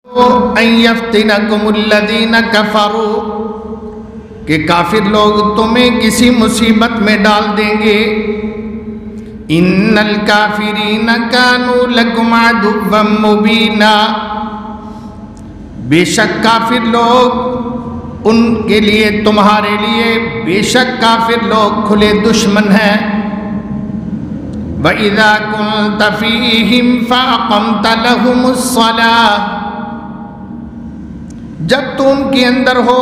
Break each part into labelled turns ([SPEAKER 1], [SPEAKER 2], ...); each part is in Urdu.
[SPEAKER 1] ان یفتنکم الذین کفروا کہ کافر لوگ تمہیں کسی مصیبت میں ڈال دیں گے. ان الکافرین کانوا لکم عدوا مبینا بے شک کافر لوگ ان کے لیے تمہارے لیے بے شک کافر لوگ کھلے دشمن ہیں. وَإِذَا كُنْتَ فِيهِمْ فَأَقَمْتَ لَهُمُ الصَّلَاةَ جب تم کے اندر ہو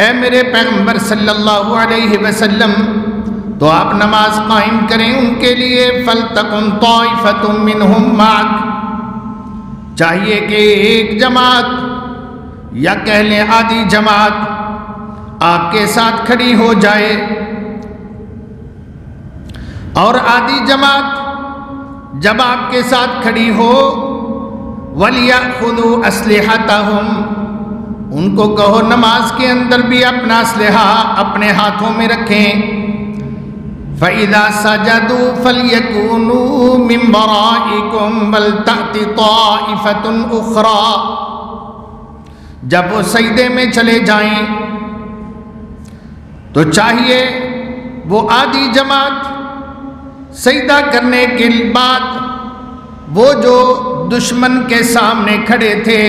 [SPEAKER 1] اے میرے پیغمبر صلی اللہ علیہ وسلم تو آپ نماز قائم کریں ان کے لیے. فَلْتَقُمْ طَائِفَةٌ مِّنْهُمْ مَعَكَ چاہیے کہ ایک جماعت یا کہہ لیں آدھی جماعت آپ کے ساتھ کھڑی ہو جائے. اور آدھی جماعت جب آپ کے ساتھ کھڑی ہو وَلْيَأْخُذُوا أَسْلِحَتَهُمْ ان کو کہو نماز کے اندر بھی اپنا اسلحہ اپنے ہاتھوں میں رکھیں. فَإِذَا سَجَدُوا فَلْيَكُونُوا مِنْ وَرَائِكُمْ وَلْتَأْتِ طَائِفَةٌ أُخْرَى جب وہ سجدے میں چلے جائیں تو چاہیے وہ آدھی جماعت سجدہ کرنے کے بعد وہ جو دشمن کے سامنے کھڑے تھے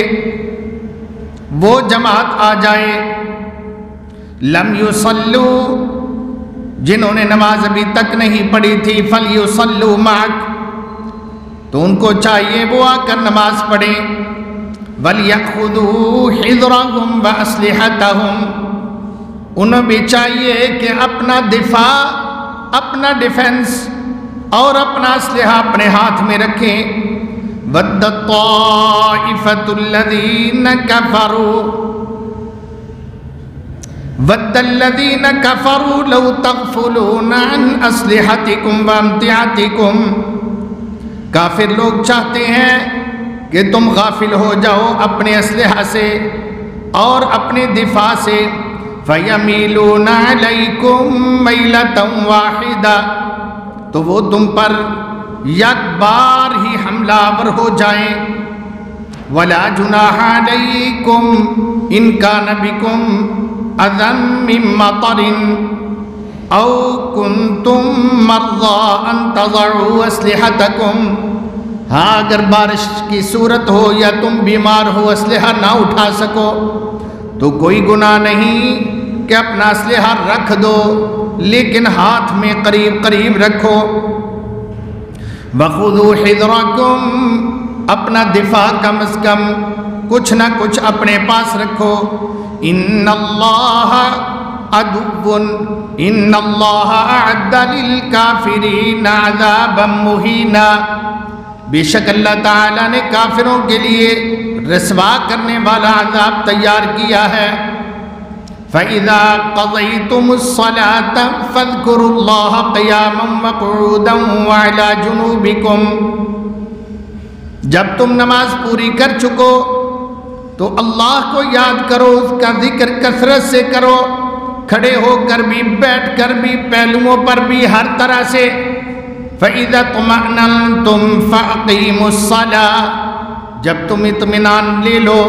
[SPEAKER 1] وہ جماعت آ جائے. لم یصلوا جنہوں نے نماز ابھی تک نہیں پڑھی تھی فلیصلوا معک تو ان کو چاہیے وہ آ کر نماز پڑھیں. وَلْيَأْخُذُوا حِذْرَهُمْ وَأَسْلِحَتَهُمْ انہیں بھی چاہیے کہ اپنا دفاع اپنا ڈیفنس اور اپنا اسلحہ اپنے ہاتھ میں رکھیں. وَدَّ الطَّائِفَةُ الَّذِينَ كَفَرُوا لَوْ تَغْفُلُونَ عَنْ أَسْلِحَتِكُمْ وَأَمْتِعَتِكُمْ کافر لوگ چاہتے ہیں کہ تم غافل ہو جاؤ اپنے اسلحہ سے اور اپنے دفاع سے. فَيَمِيلُونَ عَلَيْكُمْ مَيْلَةً وَاحِدَةً تو وہ تم پر یک بار ہی حملہ آور ہو جائیں. وَلَا جُنَاحَ عَلَيْكُمْ إِنْ كَانَ بِكُمْ أَذًى مِّن مَّطَرٍ أَوْ كُنْتُمْ مَرْضَىٰ أَن تَضَعُوا أَسْلِحَتَكُمْ ہاں اگر بارش کی صورت ہو یا تم بیمار ہو اسلحہ نہ اٹھا سکو تو کوئی گناہ نہیں کہ اپنا اسلحہ رکھ دو لیکن ہاتھ میں قریب قریب رکھو. وَخُذُوا حِذْرَكُمْ اپنا دفاع کم از کم کچھ نہ کچھ اپنے پاس رکھو. إِنَّ اللَّهَ أَعَدَّ لِلْكَافِرِينَ عَذَابًا مُهِينًا بے شک اللہ تعالیٰ نے کافروں کے لیے رسوا کرنے والا عذاب تیار کیا ہے. فَإِذَا قَضَيْتُمُ الصَّلَاةَ فَاذْكُرُوا اللَّهَ قِيَامًا وَقُعُودًا وَعَلَى جُنُوبِكُمْ جب تم نماز پوری کر چکو تو اللہ کو یاد کرو اس کا ذکر کثرت سے کرو کھڑے ہو کر بھی بیٹھ کر بھی پہلوؤں پر بھی ہر طرح سے. فَإِذَا اطْمَأْنَنْتُمْ فَأَقِيمُوا الصَّلَاةَ جب تم اطمینان لے لو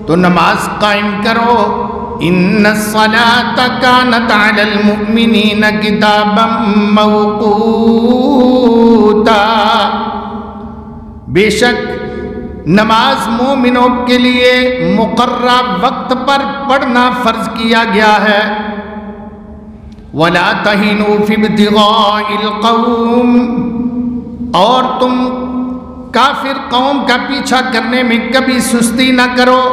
[SPEAKER 1] تو نماز قائم کرو. إِنَّ الصَّلَاةَ كَانَتْ عَلَى الْمُؤْمِنِينَ كِتَابًا مَّوْقُوتًا بے شک نماز مومنوں کے لیے مقررہ وقت پر پڑھنا فرض کیا گیا ہے. وَلَا تَهِنُوا فِي ابْتِغَاءِ الْقَوْمِ اور تم کافر قوم کا پیچھا کرنے میں کبھی سستی نہ کرو.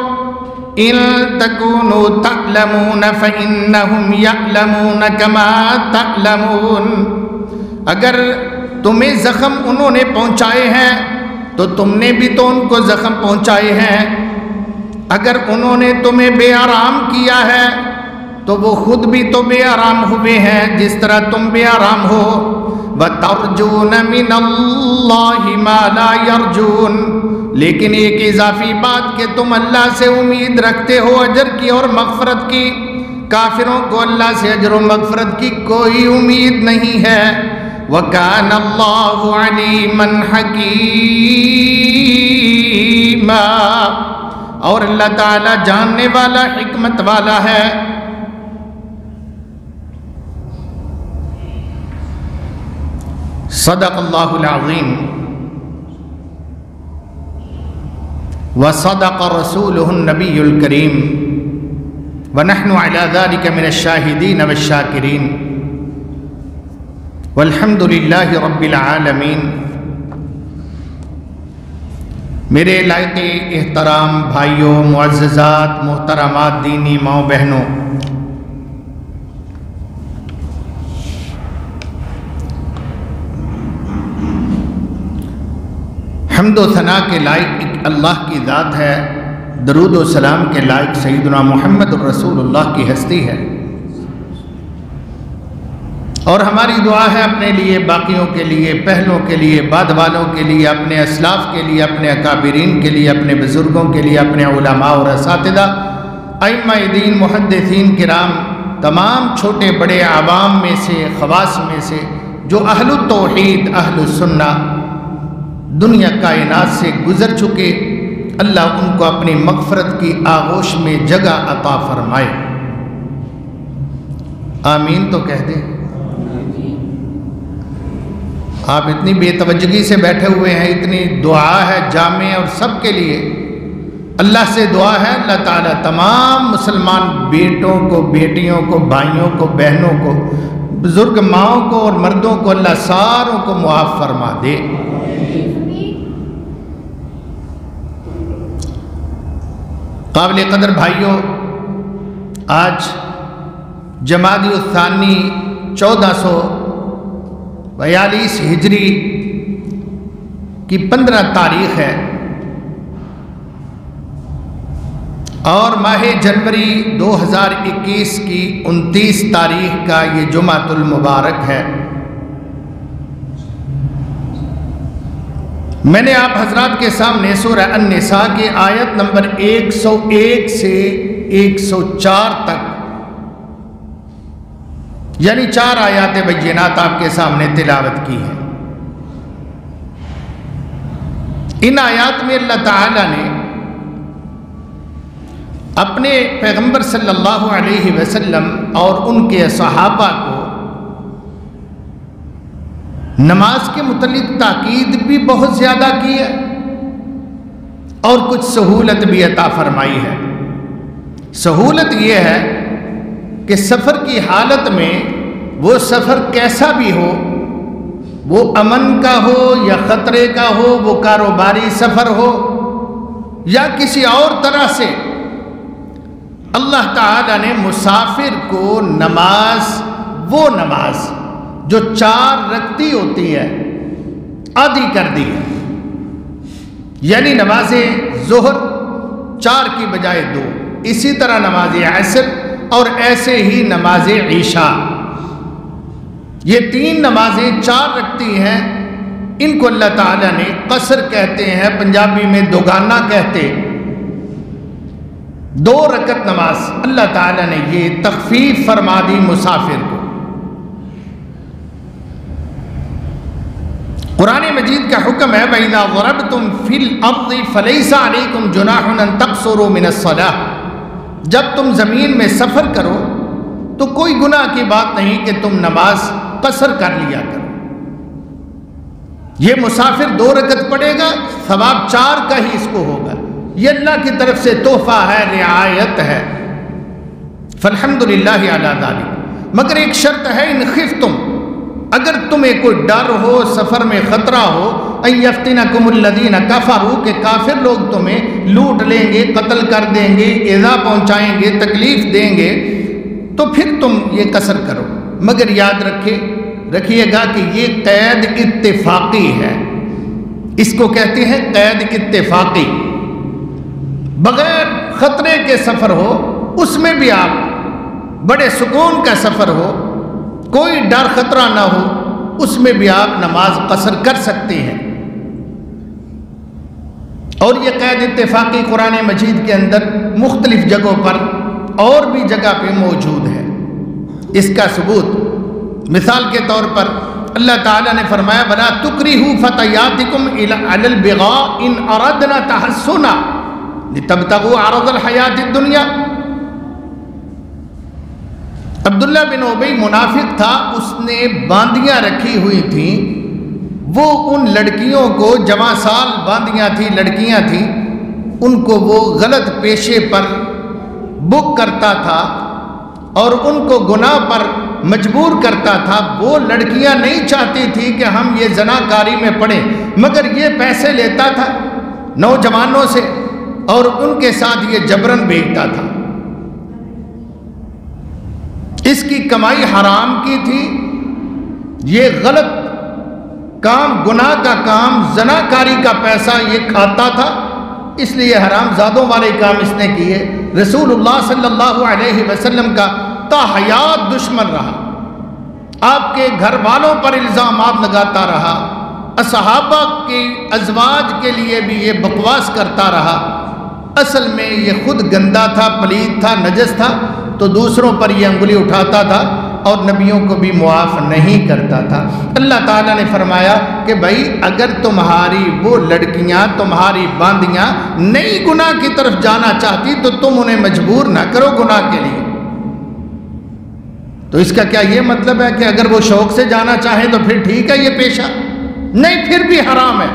[SPEAKER 1] إِن تَكُونُوا تَعْلَمُونَ فَإِنَّهُمْ يَعْلَمُونَ كَمَا تَعْلَمُونَ اگر تمہیں زخم انہوں نے پہنچائے ہیں تو تم نے بھی تو ان کو زخم پہنچائے ہیں. اگر انہوں نے تمہیں بے آرام کیا ہے تو وہ خود بھی تو بے آرام ہوئے ہیں جس طرح تم بے آرام ہو. وَتَرْجُونَ مِنَ اللَّهِ مَا لَا يَرْجُونَ لیکن ایک اضافی بات کہ تم اللہ سے امید رکھتے ہو اجر کی اور مغفرت کی. کافروں کو اللہ سے اجر و مغفرت کی کوئی امید نہیں ہے. وَكَانَ اللَّهُ عَلِيمًا حَكِيمًا، اور اللہ تعالیٰ جاننے والا، حکمت والا ہے۔ صدق اللہ العظیم وصدق رسولہ النبی الکریم ونحن علی ذلک من الشاہدین والشاکرین والحمد للہ رب العالمین۔ میرے لائق احترام بھائیوں، معززات، محترمات، دینی ماؤں بہنوں، حمد و ثنا کے لائق اللہ کی ذات ہے، درود و سلام کے لائق سیدنا محمد الرسول اللہ کی ہستی ہے، اور ہماری دعا ہے اپنے لیے، باقیوں کے لیے، پہلوں کے لیے، بعد والوں کے لیے، اپنے اسلاف کے لیے، اپنے اکابرین کے لیے، اپنے بزرگوں کے لیے، اپنے علماء اور اساتذہ، ائمہ دین، محدثین کرام، تمام چھوٹے بڑے عوام میں سے، خواص میں سے جو اہل التوحید، اہل السنہ دنیا کائنات سے گزر چکے، اللہ ان کو اپنی مغفرت کی آغوش میں جگہ عطا فرمائے۔ آمین تو کہہ دیں۔ آپ اتنی بے توجہی سے بیٹھے ہوئے ہیں، اتنی دعا ہے جامع اور سب کے لیے۔ اللہ سے دعا ہے اللہ تعالیٰ تمام مسلمان بیٹوں کو، بیٹیوں کو، بھائیوں کو، بہنوں کو، بزرگ ماؤں کو اور مردوں کو اللہ ساروں کو معاف فرما دے۔ قابل قدر بھائیوں، آج جمادی الثانی 1442 ہجری کی 15 تاریخ ہے، اور ماہ جنوری 2021 کی 29 تاریخ کا یہ جمعۃ المبارک ہے۔ میں نے آپ حضرات کے سامنے سورہ النساء کی آیت نمبر 101 سے 104 تک، یعنی 4 آیات بینات آپ کے سامنے تلاوت کی ہے۔ ان آیات میں اللہ تعالیٰ نے اپنے پیغمبر صلی اللہ علیہ وسلم اور ان کے صحابہ کو نماز کے متعلق تاکید بھی بہت زیادہ کی ہے، اور کچھ سہولت بھی عطا فرمائی ہے۔ سہولت یہ ہے کہ سفر کی حالت میں، وہ سفر کیسا بھی ہو، وہ امن کا ہو یا خطرے کا ہو، وہ کاروباری سفر ہو یا کسی اور طرح سے، اللہ تعالیٰ نے مسافر کو نماز، وہ نماز جو 4 رکعتی ہوتی ہے، آدھی کر دی ہے۔ یعنی نماز ظہر 4 کی بجائے 2، اسی طرح نماز عصر، اور ایسے ہی نماز عشاء، یہ 3 نمازیں 4 رکعتی ہیں، ان کو اللہ تعالیٰ نے قصر کہتے ہیں، پنجابی میں دوگانہ کہتے۔ 2 رکعت نماز اللہ تعالیٰ نے یہ تخفیف فرما دی مسافر کو۔ قرآن مجید کا حکم ہے وَإِذَا ضَرَبْتُمْ فِي الْأَرْضِ فَلَيْسَ عَلَيْكُمْ جُنَاحٌ أَن تَقْصُرُوا مِنَ الصَّلَاةِ، جب تم زمین میں سفر کرو تو کوئی گناہ کی بات نہیں کہ تم نماز قصر کر لیا کرو۔ یہ مسافر 2 رکعت پڑھے گا، ثواب 4 کا ہی اس کو ہوگا۔ یہ اللہ کی طرف سے تحفہ ہے، رعایت ہے، فالحمدللہ علی ذلک۔ مگر ایک شرط ہے، ان خفتم، اگر تمہیں کوئی ڈر ہو، سفر میں خطرہ ہو، ان یفتنکم الذین کفروا، کہ کافر لوگ تمہیں لوٹ لیں گے، قتل کر دیں گے، ایذا پہنچائیں گے، تکلیف دیں گے، تو پھر تم یہ قصر کرو۔ مگر یاد رکھیے گا کہ یہ قید اتفاقی ہے، اس کو کہتے ہیں قید اتفاقی۔ بغیر خطرے کے سفر ہو، اس میں بھی آپ بڑے سکون کا سفر ہو، کوئی ڈر خطرہ نہ ہو، اس میں بھی آپ نماز قصر کر سکتے ہیں۔ اور یہ قید اتفاقی قرآن مجید کے اندر مختلف جگہوں پر اور بھی جگہ پہ موجود ہے۔ اس کا ثبوت مثال کے طور پر اللہ تعالیٰ نے فرمایا وَلَا تُكْرِهُوا فَتَيَاتِكُمْ عَلَى الْبِغَاءِ إِنْ أَرَدْنَا تَحَسُّنًا لِتَبْتَغُوا عَرَضَ الْحَيَاةِ الدُّنْيَا۔ عبداللہ بن ابی منافق تھا، اس نے باندیاں رکھی ہوئی تھیں، وہ ان لڑکیوں کو جوان سال باندیاں تھیں، لڑکیاں تھیں، ان کو وہ غلط پیشے پر بک کرتا تھا اور ان کو گناہ پر مجبور کرتا تھا۔ وہ لڑکیاں نہیں چاہتی تھی کہ ہم یہ زناکاری میں پڑیں، مگر یہ پیسے لیتا تھا نوجوانوں سے اور ان کے ساتھ یہ جبرن بھیجتا تھا۔ اس کی کمائی حرام کی تھی، یہ غلط کام، گناہ کا کام، زناکاری کا پیسہ یہ کھاتا تھا، اس لیے حرام زادوں والے کام اس نے کیے۔ رسول اللہ صلی اللہ علیہ وسلم کا تا حیات دشمن رہا، آپ کے گھر والوں پر الزامات لگاتا رہا، صحابہ کے ازواج کے لیے بھی یہ بکواس کرتا رہا۔ اصل میں یہ خود گندا تھا، پلید تھا، نجس تھا، تو دوسروں پر یہ انگلی اٹھاتا تھا اور نبیوں کو بھی معاف نہیں کرتا تھا۔ اللہ تعالیٰ نے فرمایا کہ بھائی اگر تمہاری وہ لڑکیاں، تمہاری باندیاں نئی گناہ کی طرف جانا چاہتی تو تم انہیں مجبور نہ کرو گناہ کے لیے۔ تو اس کا کیا یہ مطلب ہے کہ اگر وہ شوق سے جانا چاہیں تو پھر ٹھیک ہے یہ پیشہ؟ نہیں، پھر بھی حرام ہے۔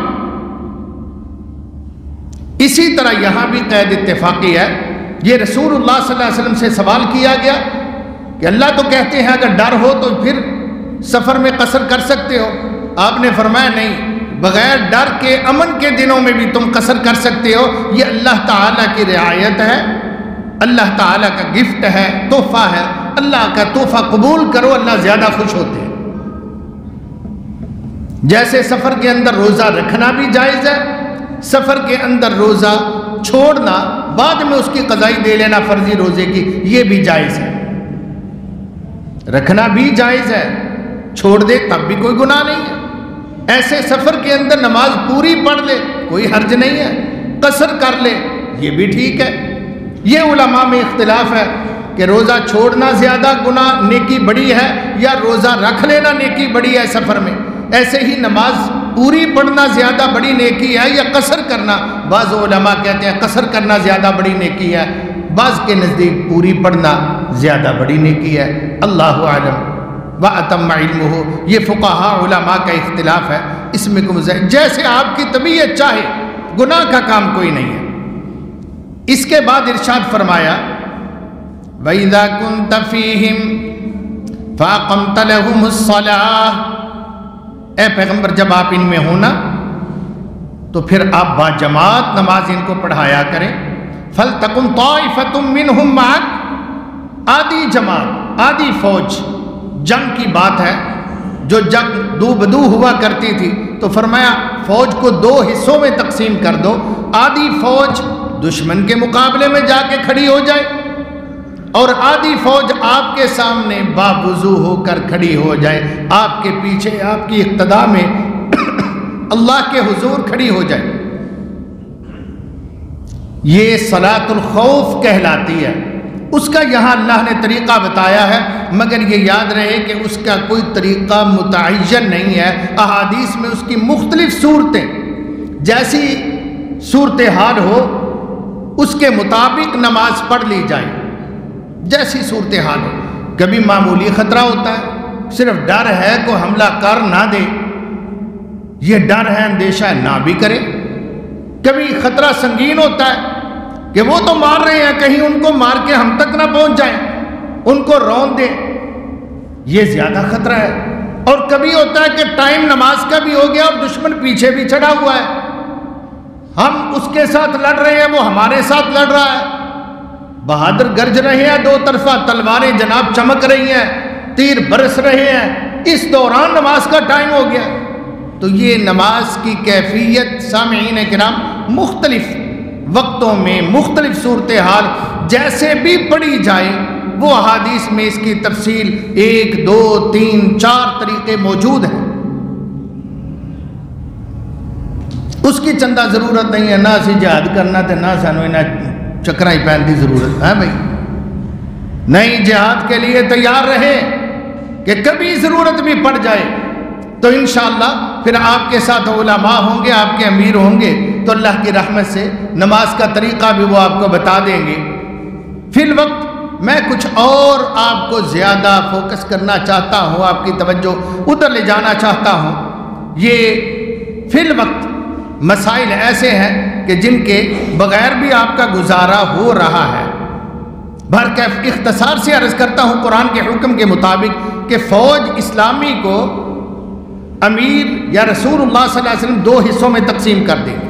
[SPEAKER 1] اسی طرح یہاں بھی قید اتفاقی ہے۔ یہ رسول اللہ صلی اللہ علیہ وسلم سے سوال کیا گیا کہ اللہ تو کہتے ہیں اگر ڈر ہو تو پھر سفر میں قصر کر سکتے ہو، آپ نے فرمایا نہیں، بغیر ڈر کے امن کے دنوں میں بھی تم قصر کر سکتے ہو، یہ اللہ تعالیٰ کی رعایت ہے، اللہ تعالیٰ کا گفٹ ہے، تحفہ ہے، اللہ کا تحفہ قبول کرو، اللہ زیادہ خوش ہوتے ہیں۔ جیسے سفر کے اندر روزہ رکھنا بھی جائز ہے، سفر کے اندر روزہ چھوڑنا بعد میں اس کی قضائی دے لینا فرضی روزے کی، یہ بھی جائز ہے، رکھنا بھی جائز ہے، چھوڑ دے تب بھی کوئی گناہ نہیں ہے۔ ایسے سفر کے اندر نماز پوری پڑھ لے کوئی حرج نہیں ہے، قصر کر لے یہ بھی ٹھیک ہے۔ یہ علماء میں اختلاف ہے کہ روزہ چھوڑنا زیادہ گناہ نیکی بڑی ہے یا روزہ رکھ لینا نیکی بڑی ہے سفر میں۔ ایسے ہی نماز پوری پڑھنا زیادہ بڑی نیکی ہے یا قصر کرنا؟ بعض علماء کہتے ہیں قصر کرنا زیادہ بڑی نیکی ہے، بعض کے نزدیک پوری پڑھنا زیادہ بڑی نیکی ہے۔ اللہ اعلم وَأَتَمَّ عِلْمُهُ۔ یہ فقہاء علماء کا اختلاف ہے، اس میں جیسے آپ کی طبیعت چاہے، گناہ کا کام کوئی نہیں ہے۔ اس کے بعد ارشاد فرمایا وَإِذَا كُنْتَ فِيهِمْ فَأَقَمْتَ لَهُمُ الصَّلَاةَ۔ اے پیغمبر جب آپ ان میں ہونا تو پھر آپ با جماعت نماز ان کو پڑھایا کریں۔ فَلْتَقُمْ طَائِفَةٌ مِّنْهُمْ مَعَكَ۔ آدھی جماعت، آدھی فوج، جنگ کی بات ہے، جو جنگ دو بدو ہوا کرتی تھی تو فرمایا فوج کو دو حصوں میں تقسیم کر دو، آدھی فوج دشمن کے مقابلے میں جا کے کھڑی ہو جائے اور آدھی فوج آپ کے سامنے باوضو ہو کر کھڑی ہو جائے، آپ کے پیچھے آپ کی اقتداء میں اللہ کے حضور کھڑی ہو جائے۔ یہ صلاۃ الخوف کہلاتی ہے۔ اس کا یہاں اللہ نے طریقہ بتایا ہے، مگر یہ یاد رہے کہ اس کا کوئی طریقہ متعین نہیں ہے۔ احادیث میں اس کی مختلف صورتیں، جیسی صورتحال ہو اس کے مطابق نماز پڑھ لی جائے، جیسی صورتحال ہو۔ کبھی معمولی خطرہ ہوتا ہے، صرف ڈر ہے کو حملہ کر نہ دے، یہ ڈر ہے، اندیشہ ہے، نہ بھی کرے۔ کبھی خطرہ سنگین ہوتا ہے کہ وہ تو مار رہے ہیں، کہیں ان کو مار کے ہم تک نہ پہنچ جائیں، ان کو رون دیں، یہ زیادہ خطرہ ہے۔ اور کبھی ہوتا ہے کہ ٹائم نماز کا بھی ہو گیا اور دشمن پیچھے بھی چڑھا ہوا ہے، ہم اس کے ساتھ لڑ رہے ہیں، وہ ہمارے ساتھ لڑ رہا ہے، بہادر گرج رہے ہیں، دو طرفہ تلواریں جناب چمک رہی ہیں، تیر برس رہے ہیں، اس دوران نماز کا ٹائم ہو گیا۔ تو یہ نماز کی کیفیت سامعین کرام مختلف وقتوں میں مختلف صورتحال جیسے بھی پڑھی جائے، وہ احادیث میں اس کی تفصیل 1 2 3 4 طریقے موجود ہیں۔ اس کی چندہ ضرورت نہیں ہے، نہ اسی جہاد کرنا تے نہ سانو انہاں چکرا ہی پہن کی ضرورت ہے بھائی۔ نہیں، جہاد کے لیے تیار رہے کہ کبھی ضرورت بھی پڑ جائے تو انشاءاللہ پھر آپ کے ساتھ علماء ہوں گے، آپ کے امیر ہوں گے، تو اللہ کی رحمت سے نماز کا طریقہ بھی وہ آپ کو بتا دیں گے۔ فی الوقت میں کچھ اور آپ کو زیادہ فوکس کرنا چاہتا ہوں، آپ کی توجہ ادھر لے جانا چاہتا ہوں۔ یہ فی الوقت مسائل ایسے ہیں کہ جن کے بغیر بھی آپ کا گزارا ہو رہا ہے۔ بہرکیف اختصار سے عرض کرتا ہوں قرآن کے حکم کے مطابق کہ فوج اسلامی کو امیر یا رسول اللہ صلی اللہ علیہ وسلم 2 حصوں میں تقسیم کر دیں گے۔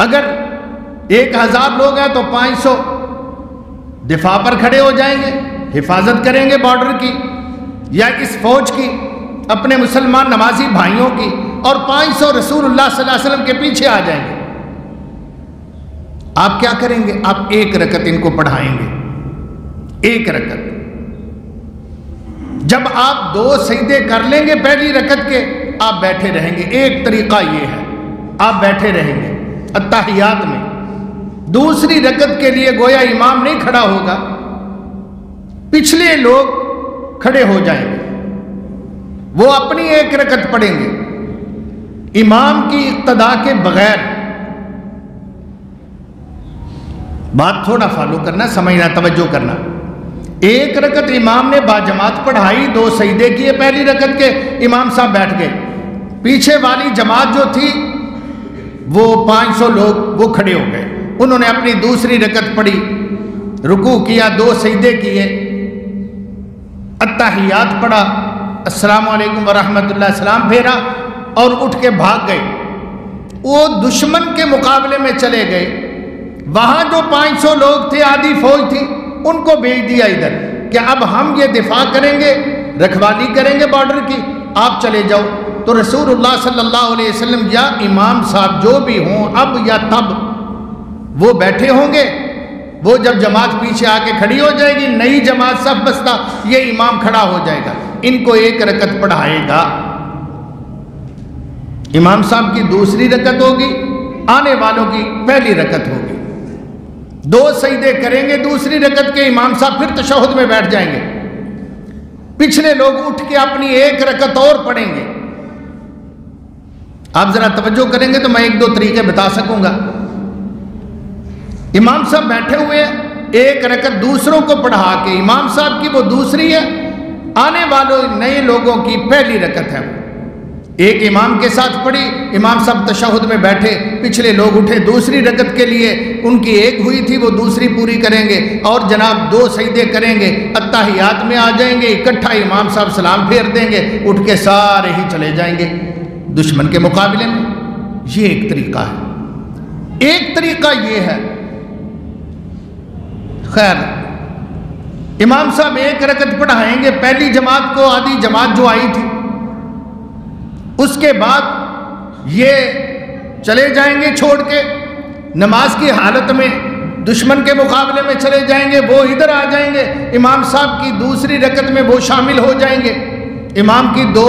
[SPEAKER 1] اگر 1000 لوگ ہیں تو 500 دفاع پر کھڑے ہو جائیں گے، حفاظت کریں گے بارڈر کی یا اس فوج کی، اپنے مسلمان نمازی بھائیوں کی، اور 500 رسول اللہ صلی اللہ علیہ وسلم کے پیچھے آ جائیں گے۔ آپ کیا کریں گے؟ آپ 1 رکعت ان کو پڑھائیں گے، 1 رکعت۔ جب آپ 2 سجدے کر لیں گے پہلی رکعت کے، آپ بیٹھے رہیں گے۔ ایک طریقہ یہ ہے، آپ بیٹھے رہیں گے اتحیات میں۔ دوسری رکعت کے لیے گویا امام نہیں کھڑا ہوگا، پچھلے لوگ کھڑے ہو جائیں گے، وہ اپنی 1 رکعت پڑھیں گے امام کی اقتدا کے بغیر۔ بات تھوڑا فالو کرنا، سمجھنا، توجہ کرنا۔ 1 رکعت امام نے باجماعت پڑھائی، 2 سجدے کیے پہلی رکعت کے، امام صاحب بیٹھ گئے۔ پیچھے والی جماعت جو تھی وہ 500 لوگ وہ کھڑے ہو گئے، انہوں نے اپنی دوسری رکعت پڑھی، رکوع کیا، 2 سجدے کیے، اتحیات پڑھا، السلام علیکم ورحمۃ اللہ، سلام پھیرا اور اٹھ کے بھاگ گئے۔ وہ دشمن کے مقابلے میں چلے گئے۔ وہاں جو 500 لوگ تھے، آدھی فوج تھی، ان کو بھیج دیا ادھر کہ اب ہم یہ دفاع کریں گے، رکھوالی کریں گے بارڈر کی، آپ چلے جاؤ۔ تو رسول اللہ صلی اللہ علیہ وسلم یا امام صاحب جو بھی ہوں اب یا تب، وہ بیٹھے ہوں گے۔ وہ جب جماعت پیچھے آ کے کھڑی ہو جائے گی، نئی جماعت صف بستہ، یہ امام کھڑا ہو جائے گا، ان کو 1 رکعت پڑھائے گا۔ امام صاحب کی دوسری رکعت ہوگی، آنے والوں کی پہلی رکعت ہوگی۔ 2 سجدے کریں گے دوسری رکعت کے، امام صاحب پھر تشہد میں بیٹھ جائیں گے، پچھلے لوگ اٹھ کے اپنی 1 رکعت اور پڑھیں گے۔ آپ ذرا توجہ کریں گے تو میں 1-2 طریقے بتا سکوں گا۔ امام صاحب بیٹھے ہوئے ہیں، 1 رکعت دوسروں کو پڑھا کے، امام صاحب کی وہ دوسری ہے، آنے والوں نئے لوگوں کی پہلی رکعت ہے۔ ایک امام کے ساتھ پڑھی، امام صاحب تشہد میں بیٹھے، پچھلے لوگ اٹھے دوسری رکعت کے لیے، ان کی 1 ہوئی تھی وہ دوسری پوری کریں گے، اور جناب 2 سجدے کریں گے، اتحیات میں آ جائیں گے، اکٹھا امام صاحب سلام پھیر دیں گے، اٹھ کے سارے ہی چلے جائیں گے دشمن کے مقابلے میں۔ یہ ایک طریقہ ہے۔ ایک طریقہ یہ ہے، خیر امام صاحب 1 رکعت پڑھائیں گے پہلی جماعت کو، آدھی جماعت جو آئی تھی، اس کے بعد یہ چلے جائیں گے چھوڑ کے، نماز کی حالت میں دشمن کے مقابلے میں چلے جائیں گے، وہ ادھر آ جائیں گے، امام صاحب کی دوسری رکعت میں وہ شامل ہو جائیں گے، امام کی 2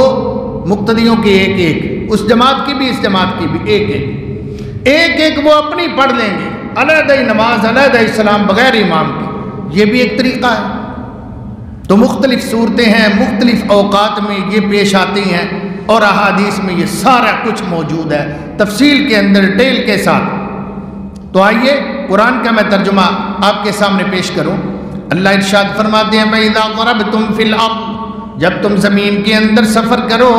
[SPEAKER 1] مقتدیوں کی 1-1، اس جماعت کی بھی اس جماعت کی بھی 1-1 وہ اپنی پڑھ لیں گے، علیحدہ نماز، علیحدہ اسلام، بغیر امام کی۔ یہ بھی ایک طریقہ ہے۔ تو مختلف صورتیں ہیں، مختلف اوقات میں یہ پیش آتی ہیں، اور احادیث میں یہ سارا کچھ موجود ہے تفصیل کے اندر، ڈیل کے ساتھ۔ تو آئیے قرآن کا میں ترجمہ آپ کے سامنے پیش کروں۔ اللہ ارشاد فرماتے ہیں وَإِذَا ضَرَبْتُمْ فِي الْأَرْضِ، جب تم زمین کے اندر سفر کرو،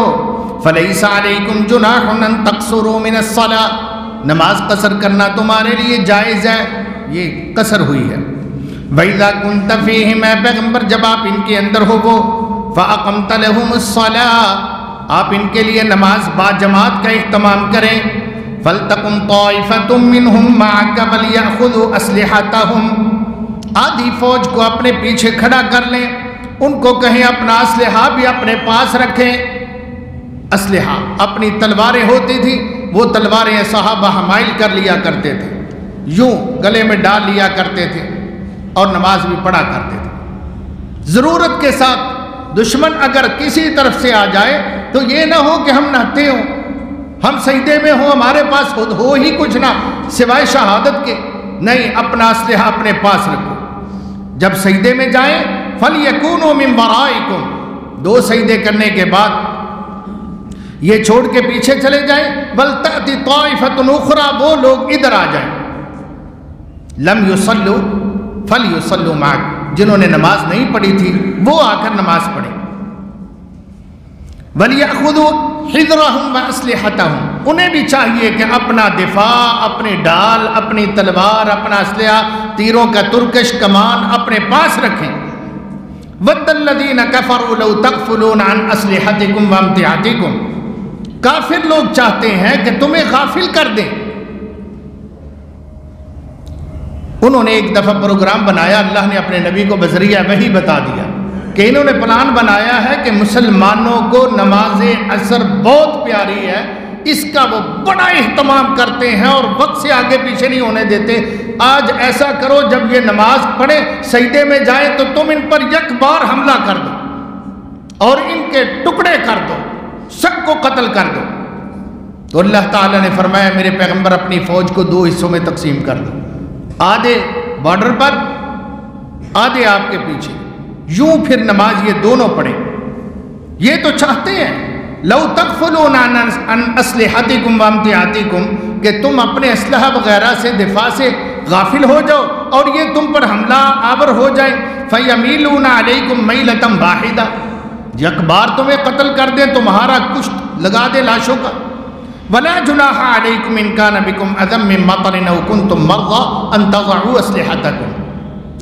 [SPEAKER 1] فَلَيْسَ عَلَيْكُمْ جُنَاحٌ أَن تَقْصُرُوا مِنَ الصَّلَاةِ، نماز قصر کرنا تمہارے لیے جائز ہے، یہ قصر ہوئی ہے۔ وَإِذَا كُنْتَ فِيهِمْ، اے پیغمبر جب آپ ان کے اندر ہو، فَأَقَمْتَ لَهُمُ الصَّلَاةَ، آپ ان کے لیے نماز با جماعت کا اہتمام کریں۔ فَلْتَقُمْ طَائِفَةٌ مِّنْهُمْ مَعَكَ وَلْيَأْخُذُوا أَسْلِحَتَهُمْ، آدھی فوج کو اپنے پیچھے کھڑا کر لیں، ان کو کہیں اپنا اسلحہ بھی اپنے پاس رکھیں۔ اسلحہ اپنی تلواریں ہوتی تھی، وہ تلواریں صحابہ حمائل کر لیا کرتے تھے، یوں گلے میں ڈال لیا کرتے تھے اور نماز بھی پڑھا کرتے تھے۔ ضرورت کے ساتھ دشمن اگر کسی طرف سے آ جائے تو یہ نہ ہو کہ ہم نہتے ہوں، ہم سجدے میں ہوں، ہمارے پاس ہو ہی کچھ نہ سوائے شہادت کے، نہیں، اپنا اسلحہ اپنے پاس رکھو۔ جب سجدے میں جائیں فَلْيَكُونُوا مِنْ وَرَائِكُمْ، 2 سجدے کرنے کے بعد یہ چھوڑ کے پیچھے چلے جائیں، وَلْتَأْتِ طَائِفَةٌ أُخْرَىٰ، وہ لوگ ادھر آ جائیں، لَمْ يُصَلُّوا فَلْيُصَلُّوا مَعَكَ، جنہوں نے نماز نہیں پڑھی تھی وہ آ کر نماز پڑھیں، وَلْيَأْخُذُوا حِذْرَهُمْ وَأَسْلِحَتَهُمْ، انہیں بھی چاہیے کہ اپنا دفاع، اپنی ڈال، اپنی تلوار، اپنا اسلحہ، تیروں کا ترکش کمان اپنے پاس رکھیں، وَدَّ الَّذِينَ كَفَرُوا لَوْ تَغْفُلُونَ عَنْ أَسْلِحَتِكُمْ وَأَمْتِعَتِكُمْ، کافر لوگ چاہتے ہیں کہ تمہیں غافل کر دیں۔ انہوں نے ایک دفعہ پروگرام بنایا، اللہ نے اپنے نبی کو بذریعہ وحی بتا دیا کہ انہوں نے پلان بنایا ہے کہ مسلمانوں کو نماز عصر بہت پیاری ہے، اس کا وہ بڑا اہتمام کرتے ہیں اور وقت سے آگے پیچھے نہیں ہونے دیتے۔ آج ایسا کرو، جب یہ نماز پڑھیں سجدے میں جائیں تو تم ان پر یک بار حملہ کر دو اور ان کے ٹکڑے کر دو، سب کو قتل کر دو۔ تو اللہ تعالیٰ نے فرمایا میرے پیغمبر اپنی فوج کو 2 حصوں میں تقسیم کر دو، آدھے بارڈر پر، آدھے آپ کے پیچھے، یوں پھر نماز یہ دونوں پڑھیں۔ یہ تو چاہتے ہیں لو تغفلون عن اسلحتکم وامتعاتکم، کہ تم اپنے اسلحہ وغیرہ سے، دفاع سے غافل ہو جاؤ اور یہ تم پر حملہ آور ہو جائے، فیمیلون علیکم میلۃ واحدہ، یک بار تمہیں قتل کر دیں، تمہارا کشت لگا دے لاشوں کا۔ ولا جناح علیکم ان کان بکم اذی من مطر او کنتم مرضی ان تضعوا اسلحتکم،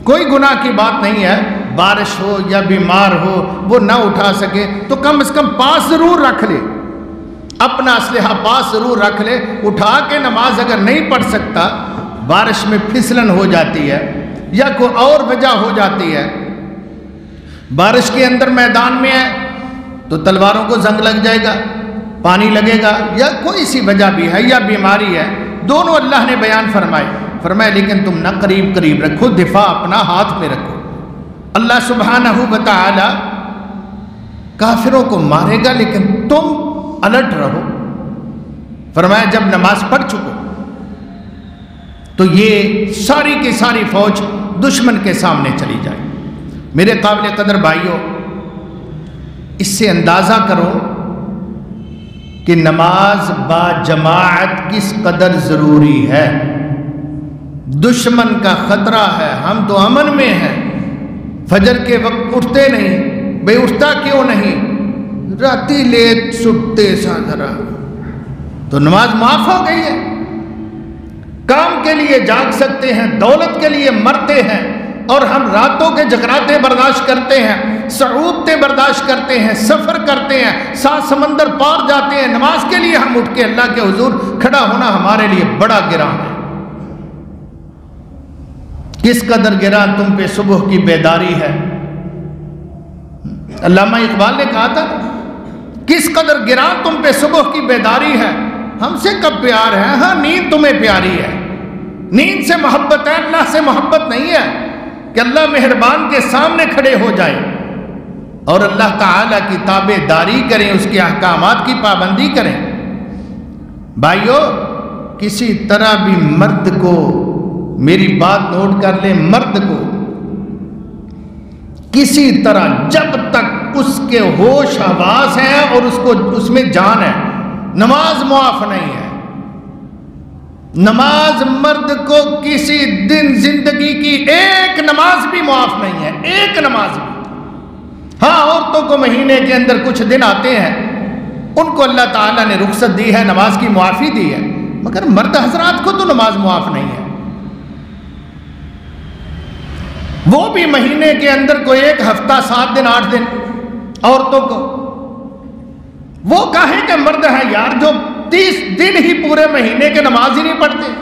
[SPEAKER 1] کوئی گناہ کی بات نہیں ہے، بارش ہو یا بیمار ہو وہ نہ اٹھا سکے تو کم از کم پاس ضرور رکھ لے، اپنا اسلحہ پاس ضرور رکھ لے، اٹھا کے نماز اگر نہیں پڑھ سکتا، بارش میں پھسلن ہو جاتی ہے یا کوئی اور وجہ ہو جاتی ہے، بارش کے اندر میدان میں ہے تو تلواروں کو زنگ لگ جائے گا، پانی لگے گا، یا کوئی سی وجہ بھی ہے یا بیماری ہے، دونوں اللہ نے بیان فرمایا لیکن تم نہ قریب قریب رکھو، دفاع اپنا ہاتھ میں رکھو۔ اللہ سبحانہ و تعالی کافروں کو مارے گا لیکن تم الرٹ رہو۔ فرمایا جب نماز پڑھ چکو تو یہ ساری کی ساری فوج دشمن کے سامنے چلی جائے۔ میرے قابل قدر بھائیوں، اس سے اندازہ کرو کہ نماز با جماعت کس قدر ضروری ہے۔ دشمن کا خطرہ ہے، ہم تو امن میں ہیں، فجر کے وقت اٹھتے نہیں، بے اٹھتا کیوں نہیں، راتی لیٹ سٹتے سا ذرا، تو نماز معاف ہو گئی ہے۔ کام کے لیے جاگ سکتے ہیں، دولت کے لیے مرتے ہیں، اور ہم راتوں کے جگراتے برداشت کرتے ہیں، صعوبتیں برداشت کرتے ہیں، سفر کرتے ہیں، 7 سمندر پار جاتے ہیں، نماز کے لیے ہم اٹھ کے اللہ کے حضور کھڑا ہونا ہمارے لیے بڑا گراں ہے۔ کس قدر گراں تم پہ صبح کی بیداری ہے۔ علامہ اقبال نے کہا تھا کس قدر گراں تم پہ صبح کی بیداری ہے، ہم سے کب پیار ہے، ہاں نیند تمہیں پیاری ہے، نیند سے محبت ہے، اللہ سے محبت نہیں ہے کہ اللہ مہربان کے سامنے کھڑے ہو جائیں اور اللہ تعالیٰ کی تابع داری کریں، اس کے احکامات کی پابندی کریں۔ بھائیو، کسی طرح بھی مرد کو، میری بات نوٹ کر لیں، مرد کو کسی طرح جب تک اس کے ہوش حواس ہیں اور اس میں جان ہے، نماز معاف نہیں ہے۔ نماز مرد کو کسی دن زندگی کی ایک نماز بھی معاف نہیں ہے، ایک نماز بھی۔ ہاں، عورتوں کو مہینے کے اندر کچھ دن آتے ہیں، ان کو اللہ تعالیٰ نے رخصت دی ہے، نماز کی معافی دی ہے، مگر مرد حضرات کو تو نماز معاف نہیں ہے۔ وہ بھی مہینے کے اندر کوئی 1 ہفتہ 7 دن 8 دن عورتوں کو، وہ کاہے کہ مرد ہیں یار جو 30 دن ہی پورے مہینے کے نماز ہی نہیں پڑھتے،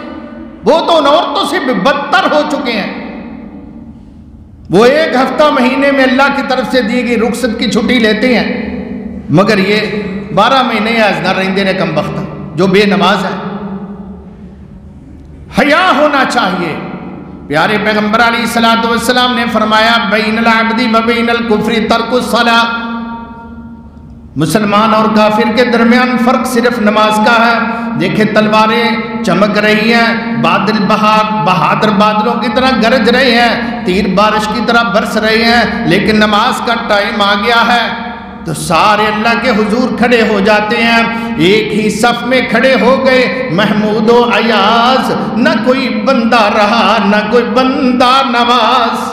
[SPEAKER 1] وہ تو ان عورتوں سے بھی بدتر ہو چکے ہیں۔ وہ 1 ہفتہ مہینے میں اللہ کی طرف سے دی گئی رخصت کی چھٹی لیتے ہیں، مگر یہ 12 مہینے نہ رہندے نے کم بخت جو بے نماز ہے۔ حیا ہونا چاہیے۔ پیارے پیغمبر علیہ الصلوۃ والسلام نے فرمایا بین العبد و بین الکفر ترک الصلاۃ، مسلمان اور کافر کے درمیان فرق صرف نماز کا ہے۔ دیکھیں تلواریں چمک رہی ہیں، بادل بہادر بادلوں کی طرح گرج رہے ہیں، تیر بارش کی طرح برس رہے ہیں، لیکن نماز کا ٹائم آ گیا ہے، تو سارے اللہ کے حضور کھڑے ہو جاتے ہیں، ایک ہی صف میں کھڑے ہو گئے، محمود و ایاز، نہ کوئی بندہ رہا نہ کوئی بندہ نواز۔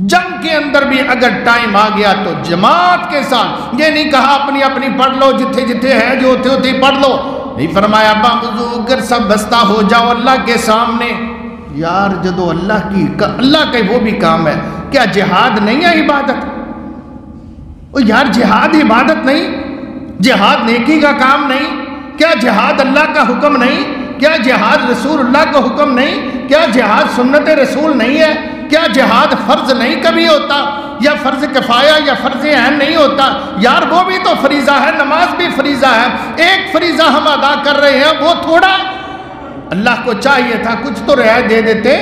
[SPEAKER 1] جنگ کے اندر بھی اگر ٹائم آ گیا تو جماعت کے ساتھ، یہ نہیں کہا اپنی اپنی پڑھ لو، جتھے جتھے ہے جو ہوتے ہوتے پڑھ لو، نہیں فرمایا باوضو کر سب بستہ ہو جاؤ اللہ کے سامنے۔ یار جدو اللہ کا وہ بھی کام ہے، کیا جہاد نہیں ہے عبادت؟ او یار جہاد عبادت نہیں؟ جہاد نیکی کا کام نہیں؟ کیا جہاد اللہ کا حکم نہیں؟ کیا جہاد رسول اللہ کا حکم نہیں؟ کیا جہاد سنت رسول نہیں ہے؟ کیا جہاد فرض نہیں کبھی ہوتا، یا فرض کفایہ یا فرض عین نہیں ہوتا؟ یار وہ بھی تو فریضہ ہے، نماز بھی فریضہ ہے۔ ایک فریضہ ہم ادا کر رہے ہیں، وہ تھوڑا اللہ کو چاہیے تھا کچھ تو رعایت دے دیتے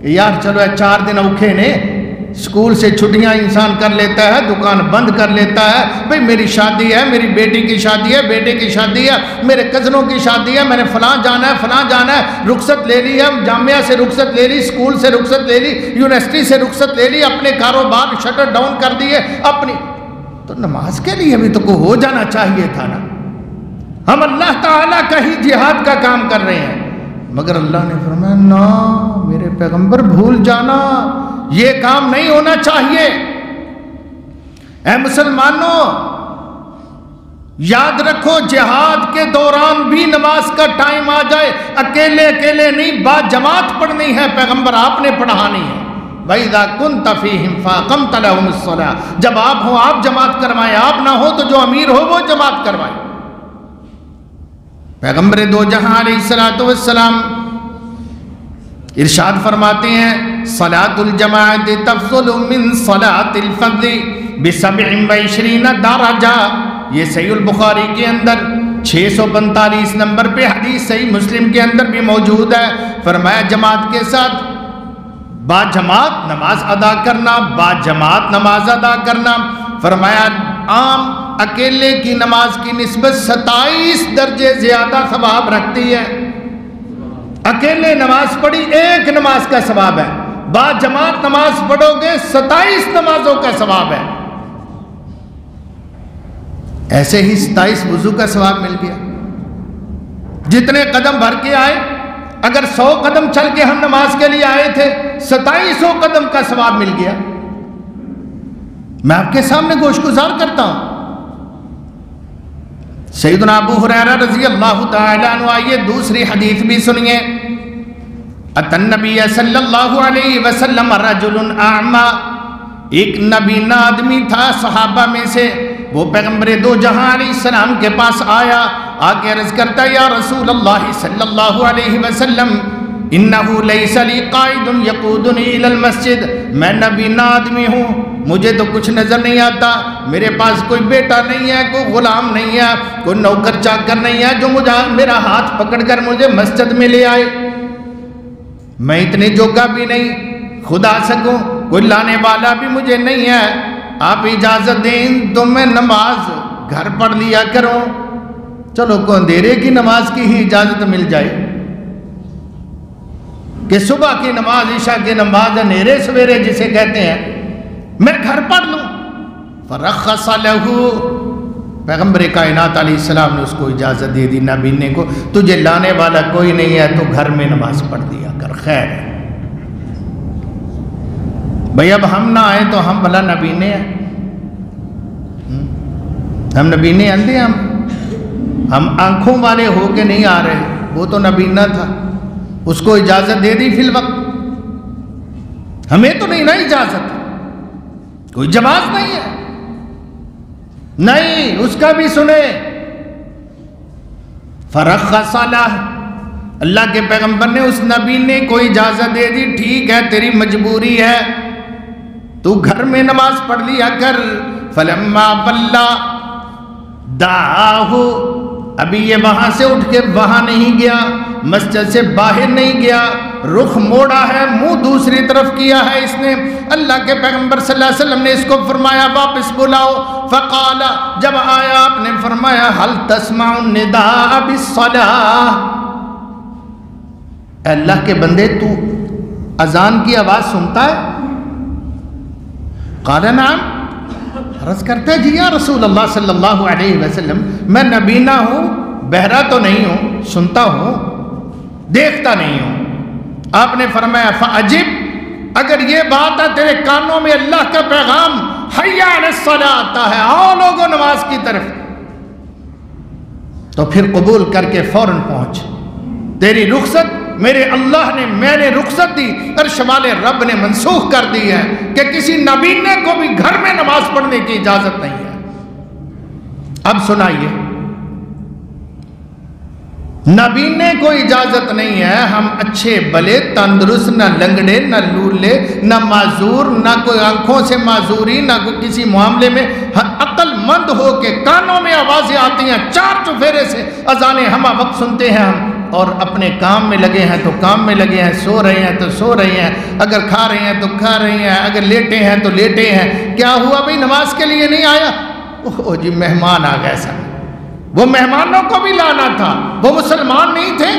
[SPEAKER 1] کہ یار چلو 4 دن اوکھے نے، اسکول سے چھٹیاں انسان کر لیتا ہے، دکان بند کر لیتا ہے، بھئی میری شادی ہے، میری بیٹی کی شادی ہے، بیٹے کی شادی ہے، میرے کزنوں کی شادی ہے، میں نے فلاں جانا ہے، رخصت لے لی ہے، جامعہ سے رخصت لے لی، اسکول سے رخصت لے لی، یونیورسٹی سے رخصت لے لی، اپنے کاروبار شٹر ڈاؤن کر دیے اپنی، تو نماز کے لیے بھی تو کوئی ہو جانا چاہیے تھا نا۔ ہم اللہ تعالیٰ کا ہی جہاد کا کام کر رہے ہیں، مگر اللہ نے فرمایا نا میرے پیغمبر بھول جانا، یہ کام نہیں ہونا چاہیے۔ اے مسلمانوں یاد رکھو، جہاد کے دوران بھی نماز کا ٹائم آ جائے، اکیلے اکیلے نہیں، با جماعت پڑھنی ہے، پیغمبر آپ نے پڑھانی ہے۔ وَإِذَا كُنْتَ فِيهِمْ فَأَقَمْتَ لَهُمُ الصَّلَاةَ، جب آپ ہوں آپ جماعت کروائیں، آپ نہ ہو تو جو امیر ہو وہ جماعت کروائیں۔ پیغمبر دو جہاں علیہ السلام ارشاد فرماتے ہیں صلاۃ الجماعت تفضل من صلاۃ الفرد ب27 درجہ، یہ صحیح البخاری کے اندر 645 نمبر پہ حدیث، صحیح مسلم کے اندر بھی موجود ہے۔ فرمایا جماعت کے ساتھ با جماعت نماز ادا کرنا، با جماعت نماز ادا کرنا، فرمایا عام اکیلے کی نماز کی نسبت 27 درجے زیادہ ثواب رکھتی ہے۔ اکیلے نماز پڑھی ایک نماز کا ثواب ہے، با جماعت نماز پڑھو گے 27 نمازوں کا ثواب ہے۔ ایسے ہی 27 وضو کا ثواب مل گیا۔ جتنے قدم بھر کے آئے، اگر 100 قدم چل کے ہم نماز کے لیے آئے تھے، 2700 قدم کا ثواب مل گیا۔ میں آپ کے سامنے گوش گزار کرتا ہوں، سیدنا ابو ہریرہ رضی اللہ تعالیٰ عنہ، آئیے دوسری حدیث بھی سنیے۔ اتى النبی صلی اللہ علیہ وسلم رجل اعمی، ایک نبینا آدمی تھا صحابہ میں سے، وہ پیغمبر دو جہاں علیہ السلام کے پاس آیا، آ کے عرض کرتا یا رسول اللہ صلی اللہ علیہ وسلم انہو لیس لی قائد یقودنی الی المسجد، میں نبینا آدمی ہوں، مجھے تو کچھ نظر نہیں آتا، میرے پاس کوئی بیٹا نہیں ہے، کوئی غلام نہیں ہے، کوئی نوکر چاکر نہیں ہے جو مجھے میرا ہاتھ پکڑ کر مجھے مسجد میں لے آئے، میں اتنے جوگا بھی نہیں خود آ سکوں، کوئی لانے والا بھی مجھے نہیں ہے، آپ اجازت دیں تو میں نماز گھر پڑھ لیا کروں۔ چلو کو اندھیرے کی نماز کی ہی اجازت مل جائے کہ صبح کی نماز عشاء کی نماز اندھیرے سویرے جسے کہتے ہیں میں گھر پڑھ لوں۔ فرخص لہو، پیغمبر کائنات علیہ السلام نے اس کو اجازت دے دی، نابینے کو، تجھے لانے والا کوئی نہیں ہے تو گھر میں نماز پڑھ دیا کر، خیر ہے۔ بھئی اب ہم نہ آئیں تو ہم بھلا نبینے ہیں، ہم نبینے اندھے، ہم آنکھوں والے ہو کے نہیں آ رہے، وہ تو نبینا تھا، اس کو اجازت دے دی فی الوقت، ہمیں تو نہیں نا اجازت، کوئی جواز نہیں ہے، نہیں اس کا بھی سنے۔ فرخص لہ، اللہ کے پیغمبر نے اس نبی نے کوئی اجازت دے دی، ٹھیک ہے تیری مجبوری ہے تو گھر میں نماز پڑھ لیا کر۔ فلما بلا دعاہ، ابھی یہ وہاں سے اٹھ کے وہاں نہیں گیا، مسجد سے باہر نہیں گیا، رخ موڑا ہے، منہ دوسری طرف کیا ہے اس نے، اللہ کے پیغمبر صلی اللہ علیہ وسلم نے اس کو فرمایا واپس بلاؤ۔ فقال، جب آیا آپ نے فرمایا هل تسمع النداء بالصلاة، اے اللہ کے بندے تو اذان کی آواز سنتا ہے؟ قال نعم، عرض کرتا ہے جی یا رسول اللہ صلی اللہ علیہ وسلم میں نبینا ہوں، بہرا تو نہیں ہوں، سنتا ہوں، دیکھتا نہیں ہوں۔ آپ نے فرمایا فعجب، اگر یہ بات ہے تیرے کانوں میں اللہ کا پیغام حی علی الصلاۃ آتا ہے، آؤ لوگوں نماز کی طرف، تو پھر قبول کر کے فوراً پہنچ۔ تیری رخصت میرے اللہ نے، میں نے رخصت دی، عرش والے رب نے منسوخ کر دی ہے کہ کسی نبینے کو بھی گھر میں نماز پڑھنے کی اجازت نہیں ہے۔ اب سنائیے، نبینے کو اجازت نہیں ہے، ہم اچھے بلے تندرست، نہ لنگڑے نہ لولے نہ معذور، نہ کوئی آنکھوں سے معذوری، نہ کوئی کسی معاملے میں عقل مند ہو کے کانوں میں آوازیں آتی ہیں، چار چفیرے سے اذانیں ہمہ وقت سنتے ہیں ہم، اور اپنے کام میں لگے ہیں تو کام میں لگے ہیں، سو رہے ہیں تو سو رہے ہیں، اگر کھا رہے ہیں تو کھا رہے ہیں، اگر لیٹے ہیں تو لیٹے ہیں۔ کیا ہوا بھئی نماز کے لیے نہیں آیا؟ اوہ جی مہمان آ گئے سن، وہ مہمانوں کو بھی لانا تھا، وہ مسلمان نہیں تھے؟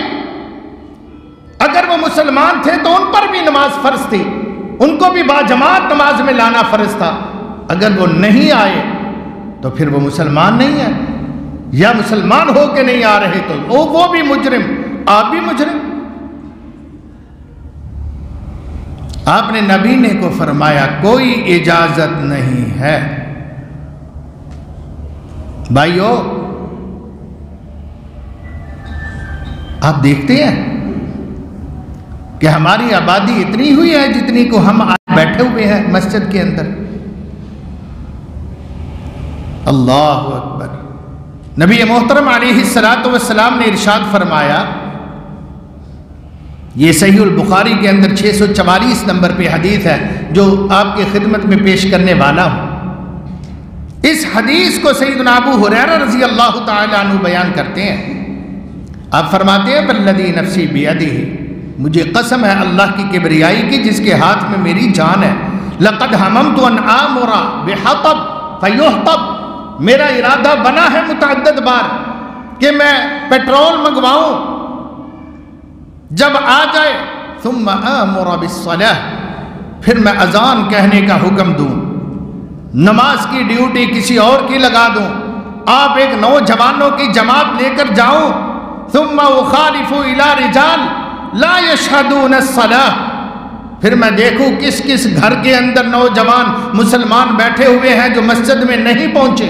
[SPEAKER 1] اگر وہ مسلمان تھے تو ان پر بھی نماز فرض تھی، ان کو بھی باجماعت نماز میں لانا فرض تھا۔ اگر وہ نہیں آئے تو پھر وہ مسلمان نہیں ہے، یا مسلمان ہو کے نہیں آ رہے تو وہ بھی مجرم، آپ بھی مجرم۔ آپ نے نبینے کو فرمایا کوئی اجازت نہیں ہے۔ بھائیو، آپ دیکھتے ہیں کہ ہماری آبادی اتنی ہوئی ہے جتنی کو ہم آج بیٹھے ہوئے ہیں مسجد کے اندر۔ اللہ اکبر۔ نبی محترم علیہ السلام نے ارشاد فرمایا، یہ صحیح البخاری کے اندر 644 نمبر پہ حدیث ہے جو آپ کی خدمت میں پیش کرنے والا ہوں۔ اس حدیث کو سیدنا ابو ہریرہ رضی اللہ تعالی عنہ بیان کرتے ہیں۔ آپ فرماتے ہیں والذی نفسی بیدہ، مجھے قسم ہے اللہ کی کبریائی کی جس کے ہاتھ میں میری جان ہے، لقد حممت ان آمر بحطب فیحطب، میرا ارادہ بنا ہے متعدد بار کہ میں پیٹرول منگواؤں، جب آ جائے ثم آمر بالصلاۃ، پھر میں اذان کہنے کا حکم دوں، نماز کی ڈیوٹی کسی اور کی لگا دوں، آپ ایک نوجوانوں کی جماعت لے کر جاؤں، ثم اخالف الى رجال لا يشهدون الصلاۃ، پھر میں دیکھوں کس کس گھر کے اندر نوجوان مسلمان بیٹھے ہوئے ہیں جو مسجد میں نہیں پہنچے،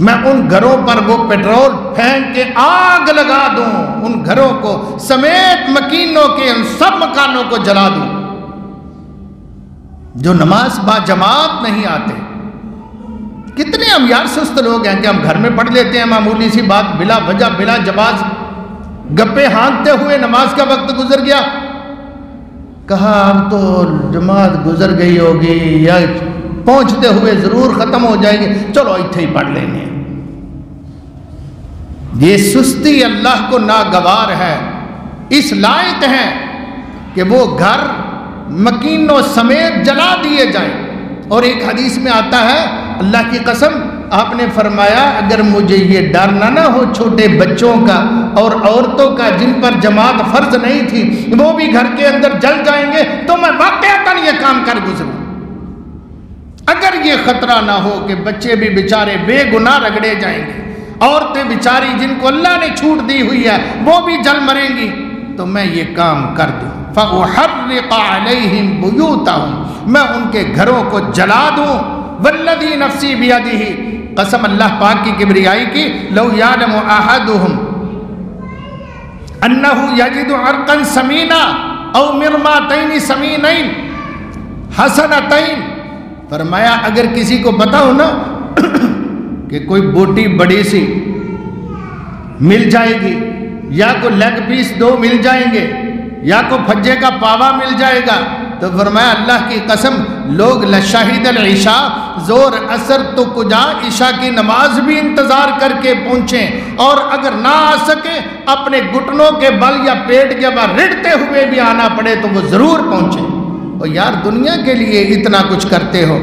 [SPEAKER 1] میں ان گھروں پر وہ پیٹرول پھینک کے آگ لگا دوں، ان گھروں کو سمیت مکینوں کے ان سب مکانوں کو جلا دوں جو نماز با جماعت نہیں آتے۔ کتنے ہم یار سست لوگ ہیں کہ ہم گھر میں پڑھ لیتے ہیں معمولی سی بات، بلا وجہ بلا جواز، گپے ہانکتے ہوئے نماز کا وقت گزر گیا، کہا اب تو جماعت گزر گئی ہوگی یا پہنچتے ہوئے ضرور ختم ہو جائے گی، چلو اتھے ہی پڑھ لیں گے۔ یہ سستی اللہ کو ناگوار ہے، اس لائق ہے کہ وہ گھر مکینوں سمیت جلا دیے جائیں۔ اور ایک حدیث میں آتا ہے اللہ کی قسم آپ نے فرمایا اگر مجھے یہ ڈر نہ ہو چھوٹے بچوں کا اور عورتوں کا جن پر جماعت فرض نہیں تھی وہ بھی گھر کے اندر جل جائیں گے تو میں واقعتاً یہ کام کر گزروں۔ اگر یہ خطرہ نہ ہو کہ بچے بھی بیچارے بے گناہ رگڑے جائیں گے، عورتیں بیچاری جن کو اللہ نے چھوٹ دی ہوئی ہے وہ بھی جل مریں گی، تو میں یہ کام کر دوں، فَأُحَرِّقَ عَلَيْهِمْ بُيُوتَهُمْ، میں ان کے گھروں کو جلا دوں۔ وَالَّذِي نَفْسِي بِيَدِهِ، قسم اللہ پاک کی کبریائی کی، لَوْ يَعْلَمُ أَحَدُهُمْ أَنَّهُ يَجِدُ عَرْقًا سَمِينًا أَوْ مِرْمَاتَيْنِ سَمِينَيْنِ حَسَنَتَيْنِ، فرمایا اگر کسی کو پتا ہو نا کہ کوئی بوٹی بڑی سی مل جائے گی، یا کوئی لیگ پیس دو مل جائیں گے، یا کوئی پھجے کا پاوا مل جائے گا، تو فرمایا اللہ کی قسم لوگ لشہید العشاء، زور اثر تو کجا عشاء کی نماز بھی انتظار کر کے پہنچیں، اور اگر نہ آ سکے اپنے گھٹنوں کے بل یا پیٹ کے بل رڑتے ہوئے بھی آنا پڑے تو وہ ضرور پہنچیں۔ اور یار دنیا کے لیے اتنا کچھ کرتے ہو،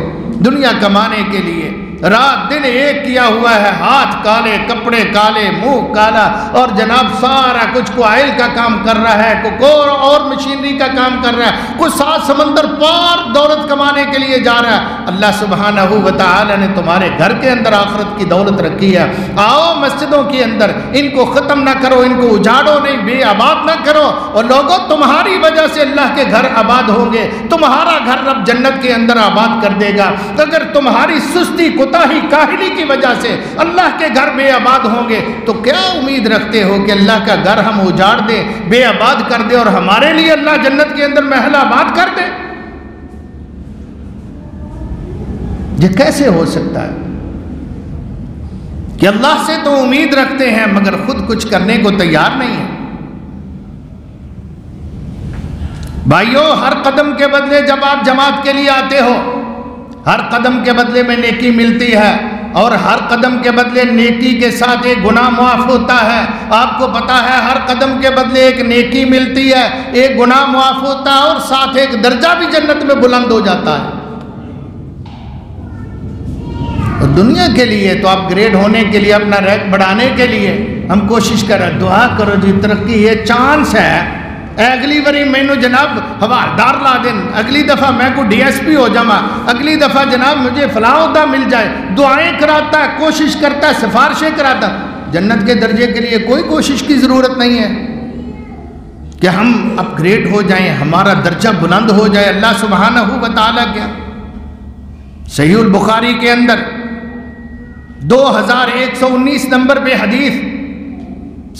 [SPEAKER 1] دنیا کمانے کے لیے، رات دن ایک کیا ہوا ہے، ہاتھ کالے، کپڑے کالے، منہ کالا، اور جناب سارا کچھ کو آئل کا کام کر رہا ہے، کوئی اور مشینری کا کام کر رہا ہے، کوئی 7 سمندر پار دولت کمانے کے لیے جا رہا ہے۔ اللہ سبحانہ و تعالی نے تمہارے گھر کے اندر آخرت کی دولت رکھی ہے، آؤ مسجدوں کے اندر ان کو ختم نہ کرو، ان کو اجاڑو نہیں، بے آباد نہ کرو، اور لوگوں تمہاری وجہ سے اللہ کے گھر آباد ہوں گے، تمہارا گھر رب جنت کے اندر آباد کر دے گا۔ اگر تمہاری سستی کوتاہی کاہلی کی وجہ سے اللہ کے گھر بے آباد ہوں گے تو کیا امید رکھتے ہو کہ اللہ کا گھر ہم اجاڑ دیں، بے آباد کر دے، اور ہمارے لیے اللہ جنت کے اندر محل آباد کر دے؟ یہ کیسے ہو سکتا ہے کہ اللہ سے تو امید رکھتے ہیں مگر خود کچھ کرنے کو تیار نہیں ہے؟ بھائیو، ہر قدم کے بدلے جب آپ جماعت کے لیے آتے ہو، ہر قدم کے بدلے میں نیکی ملتی ہے، اور ہر قدم کے بدلے نیکی کے ساتھ ایک گناہ معاف ہوتا ہے۔ آپ کو پتا ہے ہر قدم کے بدلے ایک نیکی ملتی ہے، ایک گناہ معاف ہوتا ہے، اور ساتھ ایک درجہ بھی جنت میں بلند ہو جاتا ہے۔ اور دنیا کے لیے تو اپ گریڈ ہونے کے لیے، اپنا رینک بڑھانے کے لیے ہم کوشش کریں، دعا کرو جی ترقی، یہ چانس ہے، اگلی باری مینو جناب ہواردار لا دین، اگلی دفعہ میں کو ڈی ایس پی ہو جاما، اگلی دفعہ جناب مجھے فلاں عہدہ مل جائے، دعائیں کراتا ہے، کوشش کرتا ہے، سفارشیں کراتا۔ جنت کے درجے کے لیے کوئی کوشش کی ضرورت نہیں ہے کہ ہم اپ گریڈ ہو جائیں، ہمارا درجہ بلند ہو جائے۔ اللہ سبحانہ و تعالیٰ کیا صحیح البخاری کے اندر 2119 نمبر پہ حدیث،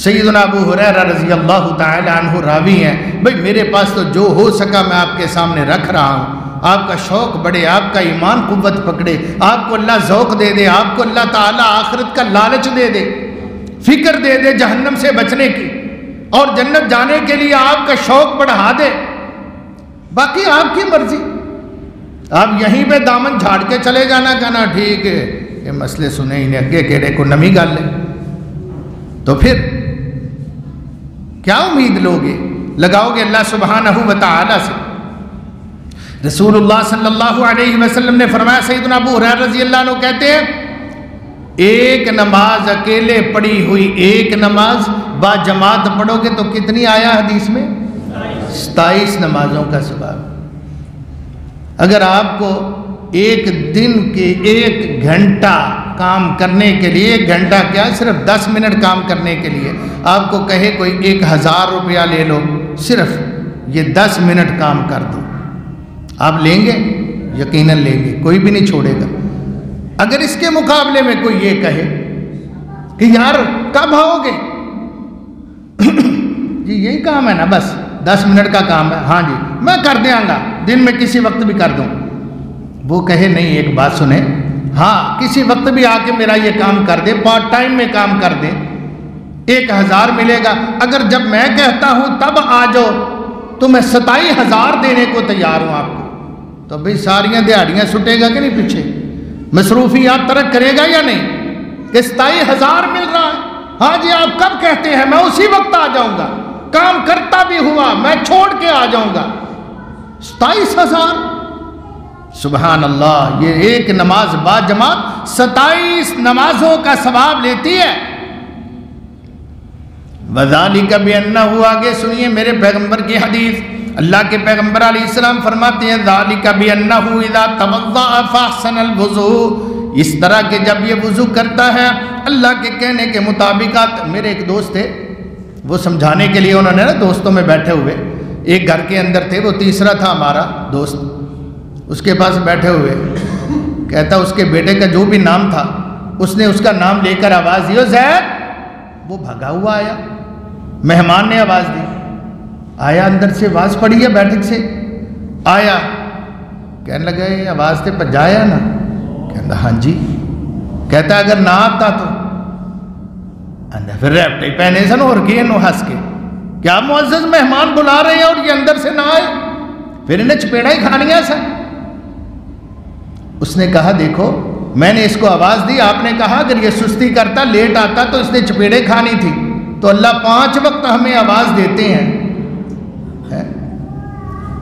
[SPEAKER 1] سیدنا ابو ہریرہ رضی اللہ تعالی عنہ راوی ہیں، بھئی میرے پاس تو جو ہو سکا میں آپ کے سامنے رکھ رہا ہوں، آپ کا شوق بڑھے، آپ کا ایمان قوت پکڑے، آپ کو اللہ ذوق دے دے، آپ کو اللہ تعالی آخرت کا لالچ دے دے، فکر دے دے جہنم سے بچنے کی، اور جنت جانے کے لیے آپ کا شوق بڑھا دے، باقی آپ کی مرضی۔ آپ یہیں پہ دامن جھاڑ کے چلے جانا، کہنا ٹھیک ہے یہ مسئلے سنے ہی نہیں، اگے کہڑے کو نمی گل ہے، تو پھر کیا امید لوگے لگاؤ گے اللہ سبحانہ و تعالی سے؟ رسول اللہ صلی اللہ علیہ وسلم نے فرمایا، سیدنا ابو ہریرہ رضی اللہ عنہ کہتے ہیں، ایک نماز اکیلے پڑھی ہوئی، ایک نماز با جماعت پڑھو گے تو کتنی آیا حدیث میں؟ 27 نمازوں کا ثواب۔ اگر آپ کو ایک دن کے 1 گھنٹہ کام کرنے کے لیے، 1 گھنٹہ کیا صرف 10 منٹ کام کرنے کے لیے آپ کو کہے کوئی 1000 روپیہ لے لو، صرف یہ 10 منٹ کام کر دو، آپ لیں گے؟ یقیناً لیں گے، کوئی بھی نہیں چھوڑے گا۔ اگر اس کے مقابلے میں کوئی یہ کہے کہ یار کب آؤ گے؟ جی یہی کام ہے نا، بس 10 منٹ کا کام ہے، ہاں جی میں کر دیا گا، دن میں کسی وقت بھی کر دوں۔ وہ کہے نہیں، ایک بات سنیں، ہاں کسی وقت بھی آ کے میرا یہ کام کر دے، پارٹ ٹائم میں کام کر دے، 1000 ملے گا۔ اگر جب میں کہتا ہوں تب آ جاؤ تو میں 27,000 دینے کو تیار ہوں آپ کو، تو بھئی ساریاں دیہڑیاں سٹے گا کہ نہیں پیچھے؟ مصروفیات ترک کرے گا یا نہیں؟ کہ 27,000 مل رہا ہے، ہاں جی آپ کب کہتے ہیں میں اسی وقت آ جاؤں گا، کام کرتا بھی ہوا میں چھوڑ کے آ جاؤں گا۔ 27,000، سبحان اللہ، یہ ایک نماز با جماعت 27 نمازوں کا ثواب لیتی ہے۔ وَذَلِكَ بِأَنَّهُ، آگے سنیے میرے پیغمبر کی حدیث، اللہ کے پیغمبر علیہ السلام فرماتے ہیں ذَلِكَ بِأَنَّهُ إِذَا تَوَضَّأَ فَأَحْسَنَ الْوُضُوءَ، اس طرح کہ جب یہ وضو کرتا ہے اللہ کے کہنے کے مطابق۔ میرے ایک دوست تھے، وہ سمجھانے کے لیے انہوں نے نا دوستوں میں بیٹھے ہوئے، ایک گھر کے اندر تھے، وہ تیسرا تھا ہمارا دوست، اس کے پاس بیٹھے ہوئے، کہتا اس کے بیٹے کا جو بھی نام تھا اس نے اس کا نام لے کر آواز دی، زید، وہ بھگا ہوا آیا، مہمان نے آواز دی، آیا اندر سے آواز پڑی ہے بیٹھک سے، آیا کہنے لگا یہ آواز تے پجایا نا؟ کہتا ہاں جی۔ کہتا اگر نہ آتا تو پھر ریپٹے پہنے سن اور گئے نو ہنس کے، کیا معزز مہمان بلا رہے ہیں اور یہ اندر سے نہ آئے، پھر انہیں چپیڑا ہی کھانیاں سن۔ اس نے کہا دیکھو میں نے اس کو آواز دی، آپ نے کہا اگر یہ سستی کرتا لیٹ آتا تو اس نے چپیڑے کھانی تھی، تو اللہ 5 وقت ہمیں آواز دیتے ہیں،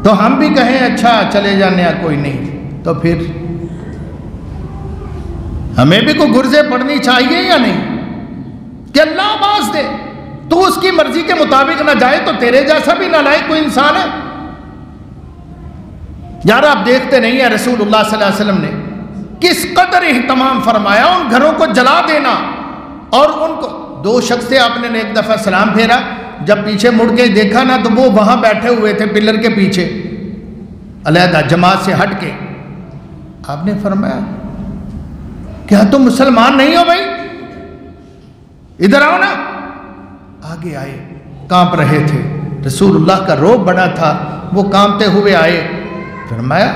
[SPEAKER 1] تو ہم بھی کہیں اچھا چلے جانے کوئی نہیں، تو پھر ہمیں بھی کوئی گرزے پڑھنی چاہیے یا نہیں کہ اللہ آواز دے، تو اس کی مرضی کے مطابق نہ جائے تو تیرے جیسا بھی نہ لائے کوئی انسان ہے؟ یار آپ دیکھتے نہیں ہیں رسول اللہ صلی اللہ علیہ وسلم نے کس قدر اہتمام فرمایا ان گھروں کو جلا دینا، اور ان کو دو شخص تھے، آپ نے ایک دفعہ سلام پھیرا، جب پیچھے مڑ کے دیکھا نا تو وہ وہاں بیٹھے ہوئے تھے پلر کے پیچھے علیحدہ جماعت سے ہٹ کے۔ آپ نے فرمایا کیا تم مسلمان نہیں ہو بھائی؟ ادھر آؤ نا۔ آگے آئے، کانپ رہے تھے، رسول اللہ کا روب بڑا تھا، وہ کانپتے ہوئے آئے، فرمایا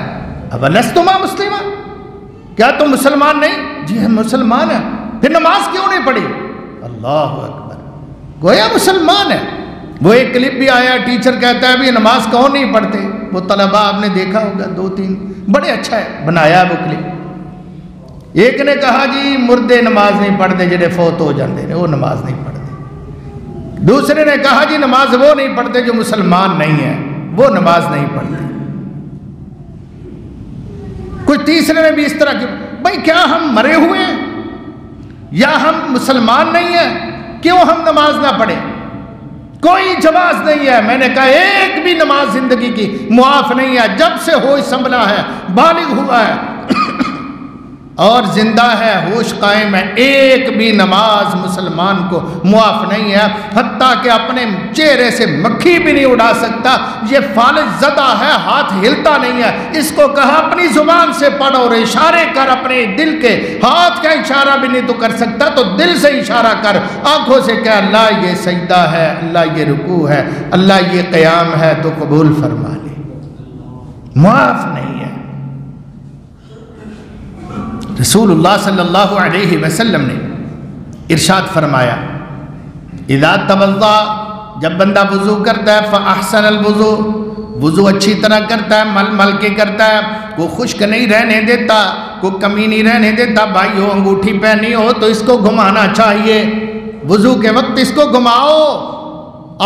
[SPEAKER 1] اولستما مسلمہ، کیا تم مسلمان نہیں؟ جی ہم مسلمان ہیں۔ پھر نماز کیوں نہیں پڑھی؟ اللہ اکبر، گویا مسلمان ہے۔ وہ ایک کلپ بھی آیا، ٹیچر کہتا ہے بھی نماز کون نہیں پڑھتے؟ وہ طلباء آپ نے دیکھا ہوگا، 2-3 بڑے اچھا ہے بنایا وہ کلپ۔ ایک نے کہا جی مردے نماز نہیں پڑھتے جڑے فوت ہو جاندے نے، وہ نماز نہیں پڑھتے۔ دوسرے نے کہا جی نماز وہ نہیں پڑھتے جو مسلمان نہیں ہے، وہ نماز نہیں پڑھتے۔ کچھ تیسرے نے بھی اس طرح کی، بھائی کیا ہم مرے ہوئے ہیں یا ہم مسلمان نہیں ہیں؟ کیوں ہم نماز نہ پڑھیں؟ کوئی جواز نہیں ہے۔ میں نے کہا ایک بھی نماز زندگی کی معاف نہیں ہے، جب سے ہوش سنبھلا ہے، بالغ ہوا ہے اور زندہ ہے، ہوش قائم ہے، ایک بھی نماز مسلمان کو معاف نہیں ہے، حتیٰ کہ اپنے چہرے سے مکھی بھی نہیں اڑا سکتا، یہ فالج زدہ ہے، ہاتھ ہلتا نہیں ہے۔ اس کو کہا اپنی زبان سے پڑھ اور اشارے کر، اپنے دل کے، ہاتھ کا اشارہ بھی نہیں تو کر سکتا تو دل سے اشارہ کر، آنکھوں سے کہہ اللہ یہ سجدہ ہے، اللہ یہ رکوع ہے، اللہ یہ قیام ہے تو قبول فرما لے، معاف نہیں ہے۔ رسول اللہ صلی اللہ علیہ وسلم نے ارشاد فرمایا اذا توضا، جب بندہ وضو کرتا ہے، فاحسن الوضو، وضو اچھی طرح کرتا ہے، مل مل کے کرتا ہے، کوئی خشک نہیں رہنے دیتا، کوئی کمی نہیں رہنے دیتا۔ بھائی ہو انگوٹھی پہنی ہو تو اس کو گھمانا چاہیے، وضو کے وقت اس کو گھماؤ،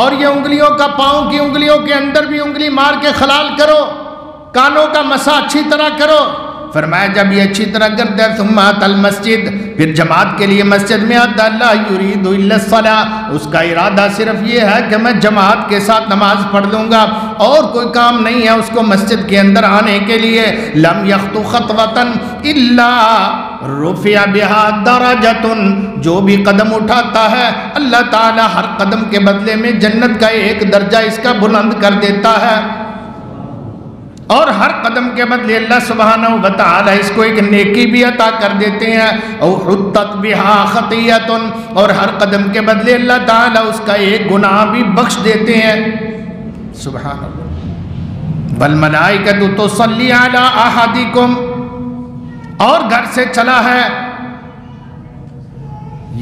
[SPEAKER 1] اور یہ انگلیوں کا، پاؤں کی انگلیوں کے اندر بھی انگلی مار کے خلال کرو، کانوں کا مسح اچھی طرح کرو۔ فرمایا جب یہ اچھی طرح کرتا ہے ثم اتى المسجد، پھر جماعت کے لیے مسجد میں آتا، لا يريد الا الصلاة، اس کا ارادہ صرف یہ ہے کہ میں جماعت کے ساتھ نماز پڑھ لوں گا، اور کوئی کام نہیں ہے اس کو مسجد کے اندر آنے کے لیے۔ لم يخطو خطوة الا رفع بها درجة، جو بھی قدم اٹھاتا ہے اللہ تعالی ہر قدم کے بدلے میں جنت کا ایک درجہ اس کا بلند کر دیتا ہے، اور ہر قدم کے بدلے اللہ سبحانہ و تعالی اس کو ایک نیکی بھی عطا کر دیتے ہیں۔ او حطت بها خطیۃ، اور ہر قدم کے بدلے اللہ تعالی اس کا ایک گناہ بھی بخش دیتے ہیں۔ سبحان اللہ۔ والملائکۃ تصلی علی احدکم، اور گھر سے چلا ہے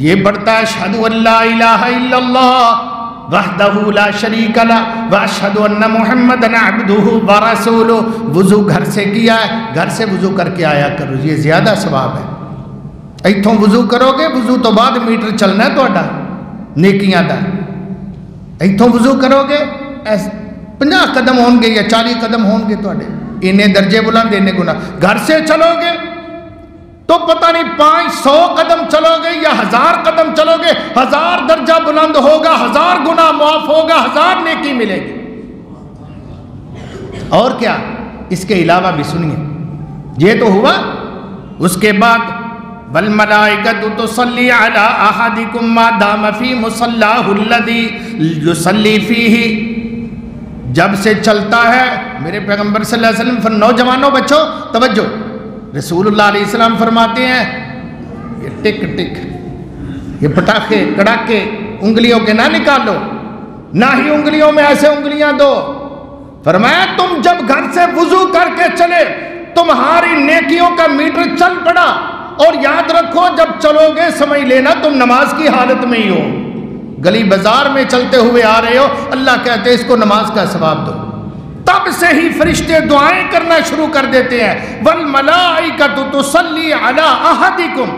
[SPEAKER 1] یہ پڑھتا ہے اشہد ان لا الہ الا اللہ وحدہ لا شریک لہ واشہد ان محمدًا عبدہ ورسولہ۔ وضو گھر سے کیا ہے، گھر سے وضو کر کے آیا کرو، یہ زیادہ ثواب ہے۔ ایتھوں وضو کرو گے، وضو تو بعد میٹر چلنا ہے توڑا نیکیاں دا، ایتھوں وضو کرو گے 50 قدم ہون گے یا 40 قدم ہون گے توڑے، انہیں درجے بلند انہیں گناہ۔ گھر سے چلو گے تو پتہ نہیں 500 قدم چلو گے یا 1000 قدم چلو گے، 1000 درجہ بلند ہوگا، 1000 گناہ معاف ہوگا، 1000 نیکی ملے گی۔ اور کیا اس کے علاوہ بھی سنیے، یہ تو ہوا، اس کے بعد والملائکۃ تصلی علی احدکم ما دام فی مصلاہ الذی یصلی فیہ، جب سے چلتا ہے میرے پیغمبر صلی اللہ علیہ وسلم، نوجوانوں بچوں توجہ، رسول اللہ علیہ السلام فرماتے ہیں یہ ٹک ٹک، یہ پٹاخے کڑاکے انگلیوں کے نہ نکالو، نہ ہی انگلیوں میں ایسے انگلیاں دو۔ فرمایا تم جب گھر سے وضو کر کے چلے تمہاری نیکیوں کا میٹر چل پڑا، اور یاد رکھو جب چلو گے سمجھ لینا تم نماز کی حالت میں ہی ہو، گلی بازار میں چلتے ہوئے آ رہے ہو، اللہ کہتے ہیں اس کو نماز کا ثواب دو، تب سے ہی فرشتے دعائیں کرنا شروع کر دیتے ہیں۔ والملائکۃ تصلی علی احدکم،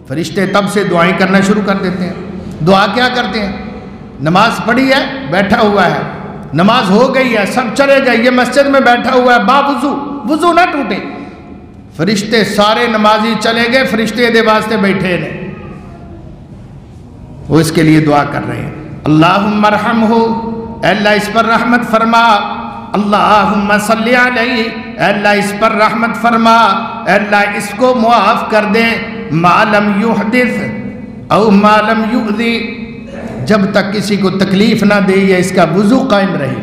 [SPEAKER 1] فرشتے تب سے دعائیں کرنا شروع کر دیتے ہیں۔ دعا کیا کرتے ہیں؟ نماز پڑھی ہے، بیٹھا ہوا ہے، نماز ہو گئی ہے، سب چلے گئے، یہ مسجد میں بیٹھا ہوا ہے با وضو، وضو نہ ٹوٹے، فرشتے سارے نمازی چلے گئے، فرشتے دے واسطے بیٹھے نے، وہ اس کے لیے دعا کر رہے ہیں، اللہم ارحمہ، اے اللہ اس پر رحمت فرما، اللہم صلی علیہ، اے اللہ اس پر رحمت فرما، اے اللہ اس کو معاف کر دے، ما لم یحدث او ما لم یؤذی، جب تک کسی کو تکلیف نہ دے یا اس کا وضو قائم رہے،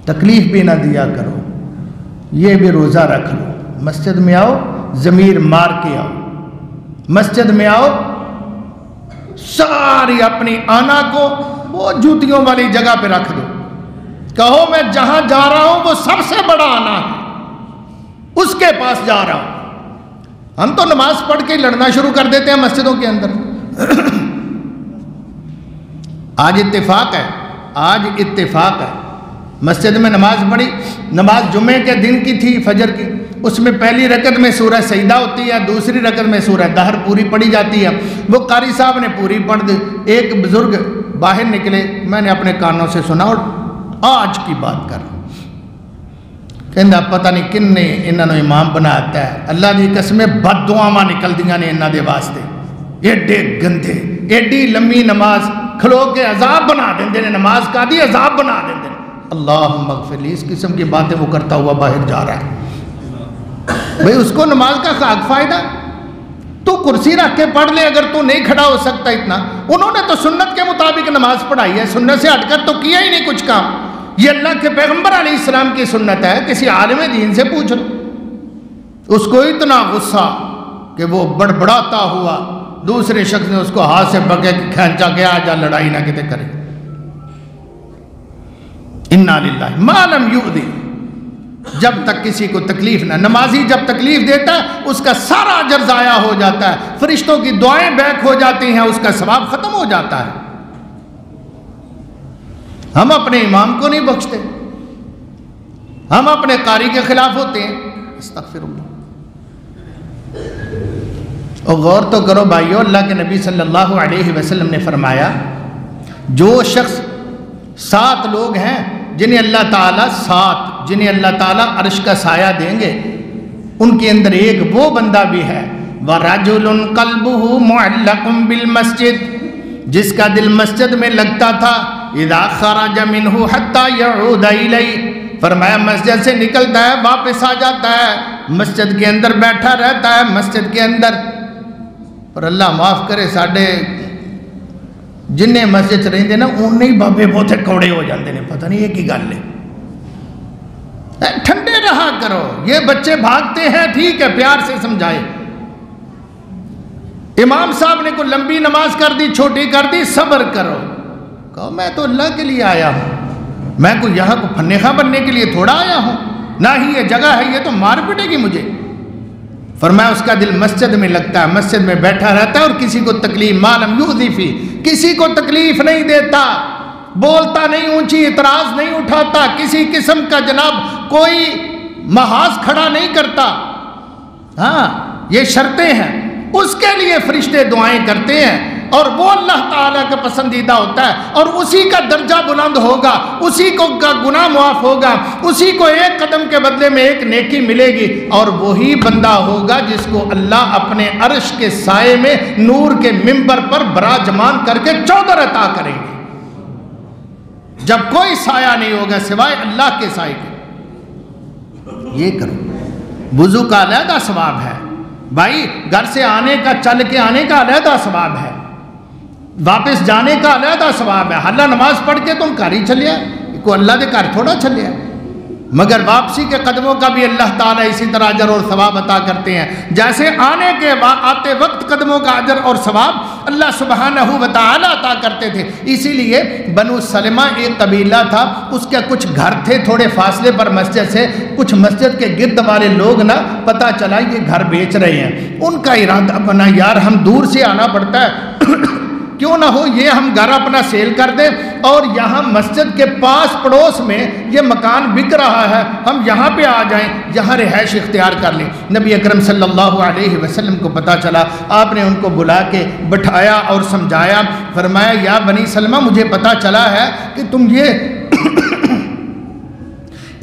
[SPEAKER 1] تکلیف بھی نہ دیا کرو، یہ بھی روزہ رکھ لو، مسجد میں آؤ ضمیر مار کے آؤ، مسجد میں آؤ ساری اپنی آنا کو وہ جوتیوں والی جگہ پہ رکھ دو، کہو میں جہاں جا رہا ہوں وہ سب سے بڑا آنا ہے، اس کے پاس جا رہا ہوں۔ ہم تو نماز پڑھ کے لڑنا شروع کر دیتے ہیں مسجدوں کے اندر۔ آج اتفاق ہے، آج اتفاق ہے، مسجد میں نماز پڑھی، نماز جمعے کے دن کی تھی، فجر کی، اس میں پہلی رکعت میں سورہ سجدہ ہوتی ہے، دوسری رکعت میں سورہ دہر پوری پڑھی جاتی ہے، وہ قاری صاحب نے پوری پڑھ دی، ایک بزرگ باہر نکلے، میں نے اپنے کانوں سے سنا اور آج کی بات کر رہا ہوں، کہندہ پتہ نہیں کن نے انہوں نے امام بناتا ہے، اللہ دی قسمیں بد دعاواں نکل دیاں نے انہوں دے واسطے، ایڈے گندے، ایڈی لمبی نماز کھلو کے عذاب بنا دیندے نے، نماز کا دی عذاب بنا دیندے نے، اللہم اغفر لی، اس قسم کی باتیں وہ کرتا ہوا باہر جا رہا ہے۔ بھئی اس کو نماز کا خاک فائدہ، تو کرسی رکھ کے پڑھ لے اگر تو نہیں کھڑا ہو سکتا اتنا، انہوں نے تو سنت کے مطابق نماز پڑھائی ہے، سنت سے ہٹ کر تو کیا ہی نہیں کچھ کام، یہ اللہ کے پیغمبر علیہ السلام کی سنت ہے، کسی عالم دین سے پوچھ لو۔ اس کو اتنا غصہ کہ وہ بڑبڑاتا ہوا دوسرے شخص نے اس کو ہاتھ سے پکڑ کے کھینچا کہ آ جا لڑائی نہ کتے کرے، انا للہ ما لم یؤذی، جب تک کسی کو تکلیف نہ، نمازی جب تکلیف دیتا ہے اس کا سارا اجر ضائع ہو جاتا ہے، فرشتوں کی دعائیں بیک ہو جاتی ہیں، اس کا ثواب ختم ہو جاتا ہے۔ ہم اپنے امام کو نہیں بخشتے، ہم اپنے قاری کے خلاف ہوتے ہیں، استغفر اللہ۔ اور غور تو کرو بھائیو، اللہ کے نبی صلی اللہ علیہ وسلم نے فرمایا جو شخص 7 لوگ ہیں جنہیں اللہ تعالیٰ عرش کا سایہ دیں گے، ان کے اندر ایک وہ بندہ بھی ہے وَرَجُلٌ قَلْبُهُ مُعَلَّقٌ بِالْمَسْجِدِ، جس کا دل مسجد میں لگتا تھا، اِذَا خَرَجَ مِنْهُ حَتَّى يَعُودَ إِلَيْهِ، فرمایا مسجد سے نکلتا ہے واپس آ جاتا ہے، مسجد کے اندر بیٹھا رہتا ہے، مسجد کے اندر، اور اللہ معاف کرے ساڑھے جنہیں مسجد رہیں دے نا انہیں ہی بابے بہتے کوڑے ہو جاندے نے، پتہ نہیں یہ کی گل ہے، ٹھنڈے رہا کرو، یہ بچے بھاگتے ہیں ٹھیک ہے پیار سے سمجھائے، امام صاحب نے کوئی لمبی نماز کر دی چھوٹی کر دی صبر کرو، کہو میں تو اللہ کے لیے آیا ہوں، میں کوئی یہاں کو فنخواہ بننے کے لیے تھوڑا آیا ہوں، نہ ہی یہ جگہ ہے یہ تو مار پٹے گی مجھے۔ فرمایا اس کا دل مسجد میں لگتا ہے، مسجد میں بیٹھا رہتا ہے اور کسی کو تکلیف ما لم یؤذی فی، کسی کو تکلیف نہیں دیتا، بولتا نہیں، اونچی اعتراض نہیں اٹھاتا، کسی قسم کا جناب کوئی محاذ کھڑا نہیں کرتا، ہاں یہ شرطیں ہیں، اس کے لیے فرشتے دعائیں کرتے ہیں اور وہ اللہ تعالیٰ کا پسندیدہ ہوتا ہے اور اسی کا درجہ بلند ہوگا، اسی کو گناہ معاف ہوگا، اسی کو ایک قدم کے بدلے میں ایک نیکی ملے گی، اور وہی بندہ ہوگا جس کو اللہ اپنے عرش کے سائے میں نور کے منبر پر براجمان کر کے چادر عطا کریں گے، جب کوئی سایہ نہیں ہوگا سوائے اللہ کے سائے کے۔ یہ کرو، وضو کا علیحدہ ثواب ہے بھائی، گھر سے آنے کا چل کے آنے کا علیحدہ ثواب ہے، واپس جانے کا علیحدہ ثواب ہے، حالہ نماز پڑھ کے تم گھر ہی چلے کو اللہ دے گھر تھوڑا چلے، مگر واپسی کے قدموں کا بھی اللہ تعالیٰ اسی طرح اجر اور ثواب عطا کرتے ہیں، جیسے آنے کے آتے وقت قدموں کا اجر اور ثواب اللہ سبحانہ و تعالیٰ عطا کرتے تھے۔ اسی لیے بنو سلمہ ایک قبیلہ تھا، اس کے کچھ گھر تھے تھوڑے فاصلے پر مسجد سے، کچھ مسجد کے گرد والے لوگ نا پتہ چلا یہ گھر بیچ رہے ہیں، ان کا ارادہ بنا یار ہم دور سے آنا پڑتا ہے کیوں نہ ہو یہ ہم گھر اپنا سیل کر دیں اور یہاں مسجد کے پاس پڑوس میں یہ مکان بک رہا ہے، ہم یہاں پہ آ جائیں، یہاں رہائش اختیار کر لیں۔ نبی اکرم صلی اللہ علیہ وسلم کو پتہ چلا، آپ نے ان کو بلا کے بٹھایا اور سمجھایا، فرمایا یا بنی سلمہ مجھے پتہ چلا ہے کہ تم یہ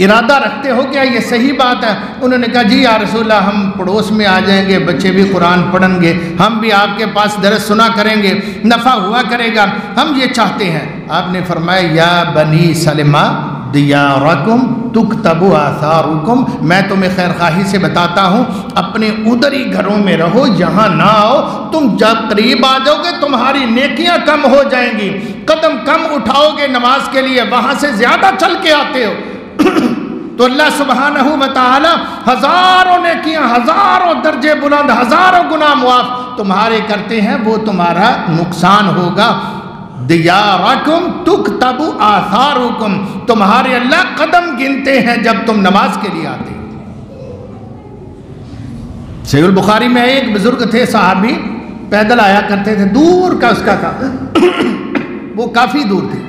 [SPEAKER 1] ارادہ رکھتے ہو کیا یہ صحیح بات ہے؟ انہوں نے کہا جی یا رسول اللہ ہم پڑوس میں آ جائیں گے، بچے بھی قرآن پڑھیں گے، ہم بھی آپ کے پاس درس سنا کریں گے، نفع ہوا کرے گا، ہم یہ چاہتے ہیں۔ آپ نے فرمایا یا بنی سلمہ دیارکم تکتب آثارکم، میں تمہیں خیر خواہی سے بتاتا ہوں اپنے ادھر ہی گھروں میں رہو، یہاں نہ آؤ، تم جب قریب آ جاؤ گے تمہاری نیکیاں کم ہو جائیں گی، قدم کم اٹھاؤ گے نماز کے لیے، وہاں سے زیادہ چل کے آتے ہو۔ تو اللہ سبحانہ و تعالی ہزاروں نیکیاں، ہزاروں درجے بلند، ہزاروں گناہ معاف تمہارے کرتے ہیں، وہ تمہارا نقصان ہوگا۔ دیارکم تکتب آثارکم، تمہارے اللہ قدم گنتے ہیں جب تم نماز کے لیے آتے۔ صحیح البخاری میں ایک بزرگ تھے صحابی، پیدل آیا کرتے تھے، دور کا اس کا تھا، وہ کافی دور تھے،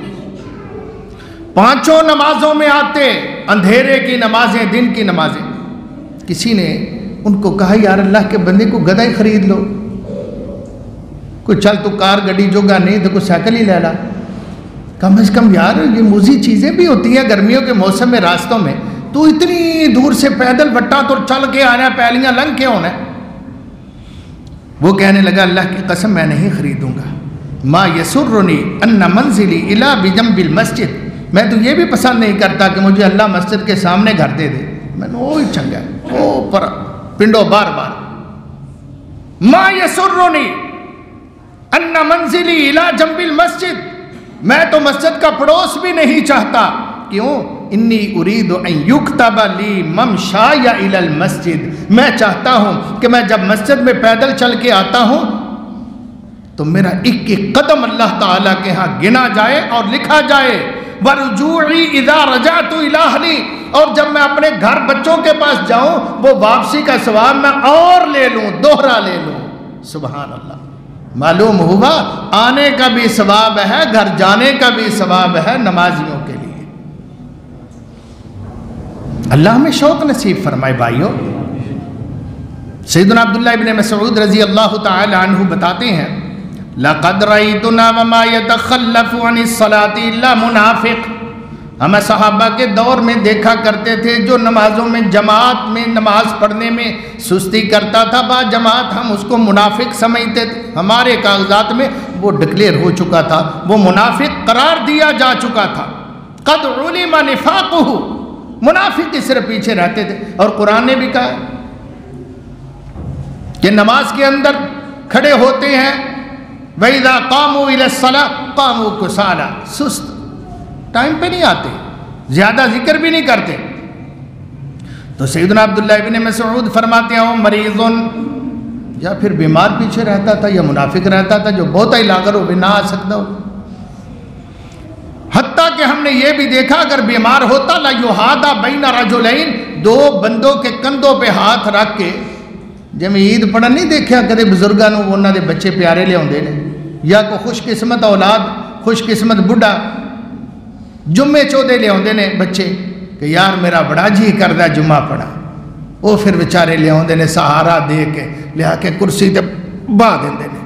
[SPEAKER 1] پانچوں نمازوں میں آتے، اندھیرے کی نمازیں، دن کی نمازیں۔ کسی نے ان کو کہا یار اللہ کے بندے کو گدھا ہی خرید لو، کوئی چل تو کار گڈی جوگا نہیں تو کوئی سائیکل ہی لے لا، کم از کم یار یہ موزی چیزیں بھی ہوتی ہیں گرمیوں کے موسم میں راستوں میں، تو اتنی دور سے پیدل وٹا تو چل کے آنا، پیلیاں لنگ کے ہونا۔ وہ کہنے لگا اللہ کی قسم میں نہیں خریدوں گا، ما یسرنی ان منزلی الا بجنب المسجد، میں تو یہ بھی پسند نہیں کرتا کہ مجھے اللہ مسجد کے سامنے گھر دے دے، میں نے وہی چنگا ہے وہ پر پنڈو بار بار، ما یسرنی ان منزلی الی جنب المسجد، میں تو مسجد کا پڑوس بھی نہیں چاہتا، کیوں؟ انی ارید ان یکتب لی ممشای الی المسجد، میں چاہتا ہوں کہ میں جب مسجد میں پیدل چل کے آتا ہوں تو میرا ایک ایک قدم اللہ تعالیٰ کے ہاں گنا جائے اور لکھا جائے، ورجوعی اذا رجعت الی اہلی، اور جب میں اپنے گھر بچوں کے پاس جاؤں وہ واپسی کا ثواب میں اور لے لوں، دوہرا لے لوں۔ سبحان اللہ، معلوم ہوا آنے کا بھی ثواب ہے، گھر جانے کا بھی ثواب ہے نمازیوں کے لیے۔ اللہ ہمیں شوق نصیب فرمائے بھائیو۔ سیدنا عبداللہ ابن مسعود رضی اللہ تعالی عنہ بتاتے ہیں لَقَدْ رَأَيْتُنَا وَمَا يَتَخَلَّفُ عَنِ الصَّلَاةِ إِلَّا مُنَافِقٌ، ہمیں صحابہ کے دور میں دیکھا کرتے تھے جو نمازوں میں جماعت میں نماز پڑھنے میں سستی کرتا تھا با جماعت، ہم اس کو منافق سمجھتے تھے، ہمارے کاغذات میں وہ ڈکلیئر ہو چکا تھا، وہ منافق قرار دیا جا چکا تھا۔ قَدْ عُلِمَ نِفَاقُهُ، منافق اس طرح پیچھے رہتے تھے، اور قرآن نے بھی کہا کہ نماز کے اندر کھڑے ہوتے ہیں وَإِذَا قَامُوا إِلَى الصَّلَاةِ قَامُوا كُسَالَىٰ، سست، ٹائم پہ نہیں آتے، زیادہ ذکر بھی نہیں کرتے۔ تو سیدنا عبداللہ ابن مسعود فرماتے ہیں وہ مریضن، یا پھر بیمار پیچھے رہتا تھا یا منافق رہتا تھا جو بہت ہی لاغر ہو بھی نہ آ سکتا ہو، حتیٰ کہ ہم نے یہ بھی دیکھا اگر بیمار ہوتا لَيُحَادَ بَيْنَ رَجُلَيْن، دو بندوں کے کندھوں پہ ہاتھ رکھ کے، جب عید پڑھن نہیں دیکھا کدے بزرگاں نوں انہاں دے بچے پیارے لے آندے نے، یا کوئی خوش قسمت اولاد، خوش قسمت بڈھا جمعے چودے لے آندے نے بچے کہ یار میرا بڑا جی کردہ جمعہ پڑھا، وہ پھر بیچارے لے آندے نے سہارا دے کے لیا کے کرسی تے باہ دیندے نے۔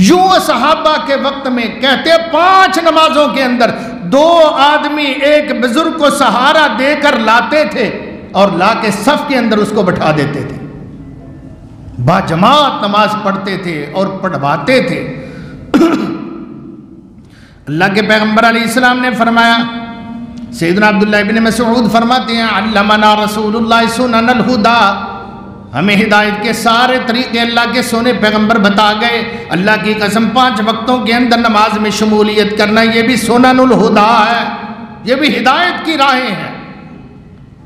[SPEAKER 1] یوں صحابہ کے وقت میں کہتے 5 نمازوں کے اندر 2 آدمی ایک بزرگ کو سہارا دے کر لاتے تھے اور لا کے صف کے اندر اس کو بٹھا دیتے تھے، با جماعت نماز پڑھتے تھے اور پڑھواتے تھے۔ اللہ کے پیغمبر علیہ السلام نے فرمایا، سیدنا عبداللہ ابن مسعود فرماتے ہیں علمنا رسول اللہ سنن الہدا، ہمیں ہدایت کے سارے طریقے اللہ کے سونے پیغمبر بتا گئے۔ اللہ کی قسم 5 وقتوں کے اندر نماز میں شمولیت کرنا یہ بھی سنن الہدا ہے، یہ بھی ہدایت کی راہیں ہیں۔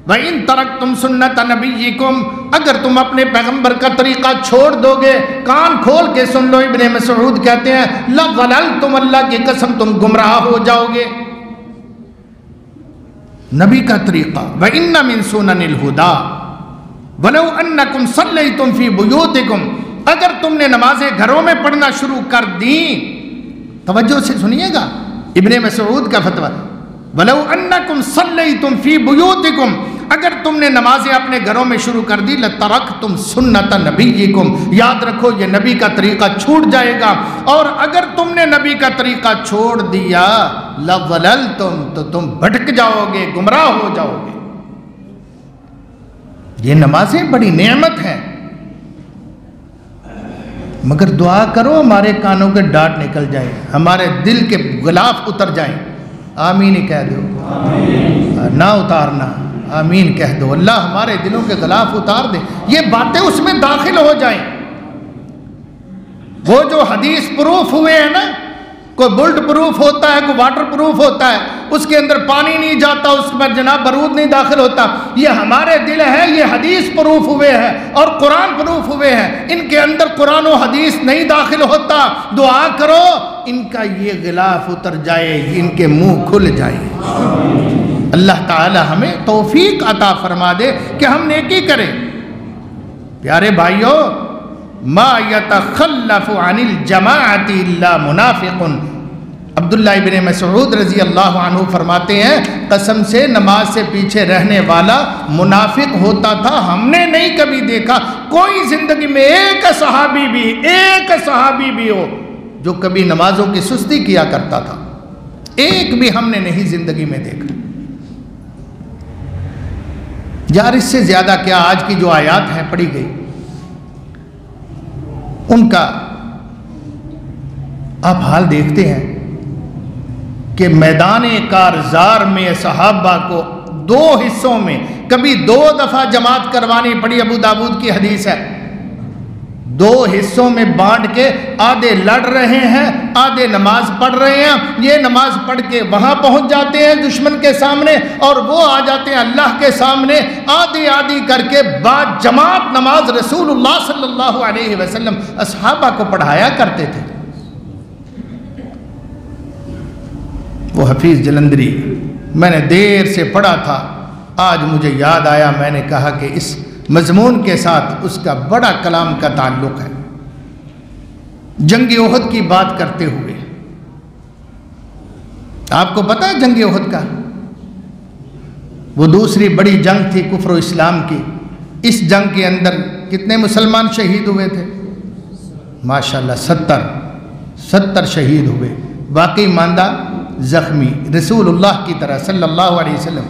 [SPEAKER 1] وَإِن تَرَكْتُمْ سُنَّةَ نَبِيِّكُمْ، اگر تم اپنے پیغمبر کا طریقہ چھوڑ دو گے، کان کھول کے سن لو، ابن مسعود کہتے ہیں لَضَلَلْتُمْ، اللہ کی قسم تم گمراہ ہو جاؤ گے۔ نبی کا طریقہ وَإِنَّ مِن سُنَنِ الْهُدَىٰ وَلَوْ أَنَّكُمْ صَلَّيْتُمْ فِي بُيُوتِكُمْ، اگر تم نے نمازیں گھروں میں پڑھنا شروع کر دیں، توجہ سے سنیے گا ابن مسعود کا فتویٰ، وَلَوْ أَنَّكُمْ صَلَّيْتُمْ فِي بُيُوتِكُمْ، اگر تم نے نمازیں اپنے گھروں میں شروع کر دی لَتَرَكْتُمْ سُنَّةَ نَبِيِّكُمْ، یاد رکھو یہ نبی کا طریقہ چھوٹ جائے گا، اور اگر تم نے نبی کا طریقہ چھوڑ دیا لَضَلَلْتُمْ، تو تم بھٹک جاؤ گے، گمراہ ہو جاؤ گے۔ یہ نمازیں بڑی نعمت ہیں، مگر دعا کرو ہمارے کانوں کے ڈانٹ نکل جائیں، ہمارے دل کے غلاف اتر جائیں۔ آمین ہی کہہ دو، نہ اتارنا، آمین کہہ دو۔ اللہ ہمارے دلوں کے غلاف اتار دے، یہ باتیں اس میں داخل ہو جائیں۔ وہ جو حدیث پروف ہوئے ہیں نا، کوئی بلٹ پروف ہوتا ہے، کوئی واٹر پروف ہوتا ہے، اس کے اندر پانی نہیں جاتا، اس میں جناب بارود نہیں داخل ہوتا، یہ ہمارے دل ہے، یہ حدیث پروف ہوئے ہیں اور قرآن پروف ہوئے ہیں، ان کے اندر قرآن و حدیث نہیں داخل ہوتا۔ دعا کرو ان کا یہ غلاف اتر جائے، ان کے منہ کھل جائے۔ اللہ تعالی ہمیں توفیق عطا فرما دے کہ ہم نیکی کریں۔ پیارے بھائیو، ما یتخلف عن الجماعت الا منافق، عبداللہ ابن مسعود رضی اللہ عنہ فرماتے ہیں قسم سے نماز سے پیچھے رہنے والا منافق ہوتا تھا، ہم نے نہیں کبھی دیکھا کوئی زندگی میں ایک صحابی بھی ہو جو کبھی نمازوں کی سستی کیا کرتا تھا، ایک بھی ہم نے نہیں زندگی میں دیکھا۔ یار اس سے زیادہ کیا آج کی جو آیات ہیں پڑھی گئی ان کا آپ حال دیکھتے ہیں کہ میدان کارزار میں صحابہ کو 2 حصوں میں کبھی 2 دفعہ جماعت کروانی پڑی، ابو داود کی حدیث ہے، 2 حصوں میں بانٹ کے آدھے لڑ رہے ہیں، آدھے نماز پڑھ رہے ہیں، یہ نماز پڑھ کے وہاں پہنچ جاتے ہیں دشمن کے سامنے اور وہ آ جاتے ہیں اللہ کے سامنے، آدھی آدھی کر کے بعد جماعت نماز رسول اللہ صلی اللہ علیہ وسلم اصحابہ کو پڑھایا کرتے تھے۔ وہ حفیظ جلندری میں نے دیر سے پڑھا تھا، آج مجھے یاد آیا، میں نے کہا کہ اس مضمون کے ساتھ اس کا بڑا کلام کا تعلق ہے۔ جنگ احد کی بات کرتے ہوئے، آپ کو پتہ ہے جنگ احد کا، وہ دوسری بڑی جنگ تھی کفر و اسلام کی، اس جنگ کے اندر کتنے مسلمان شہید ہوئے تھے؟ ماشاءاللہ 70 شہید ہوئے، باقی ماندہ زخمی، رسول اللہ کی طرح صلی اللہ علیہ وسلم۔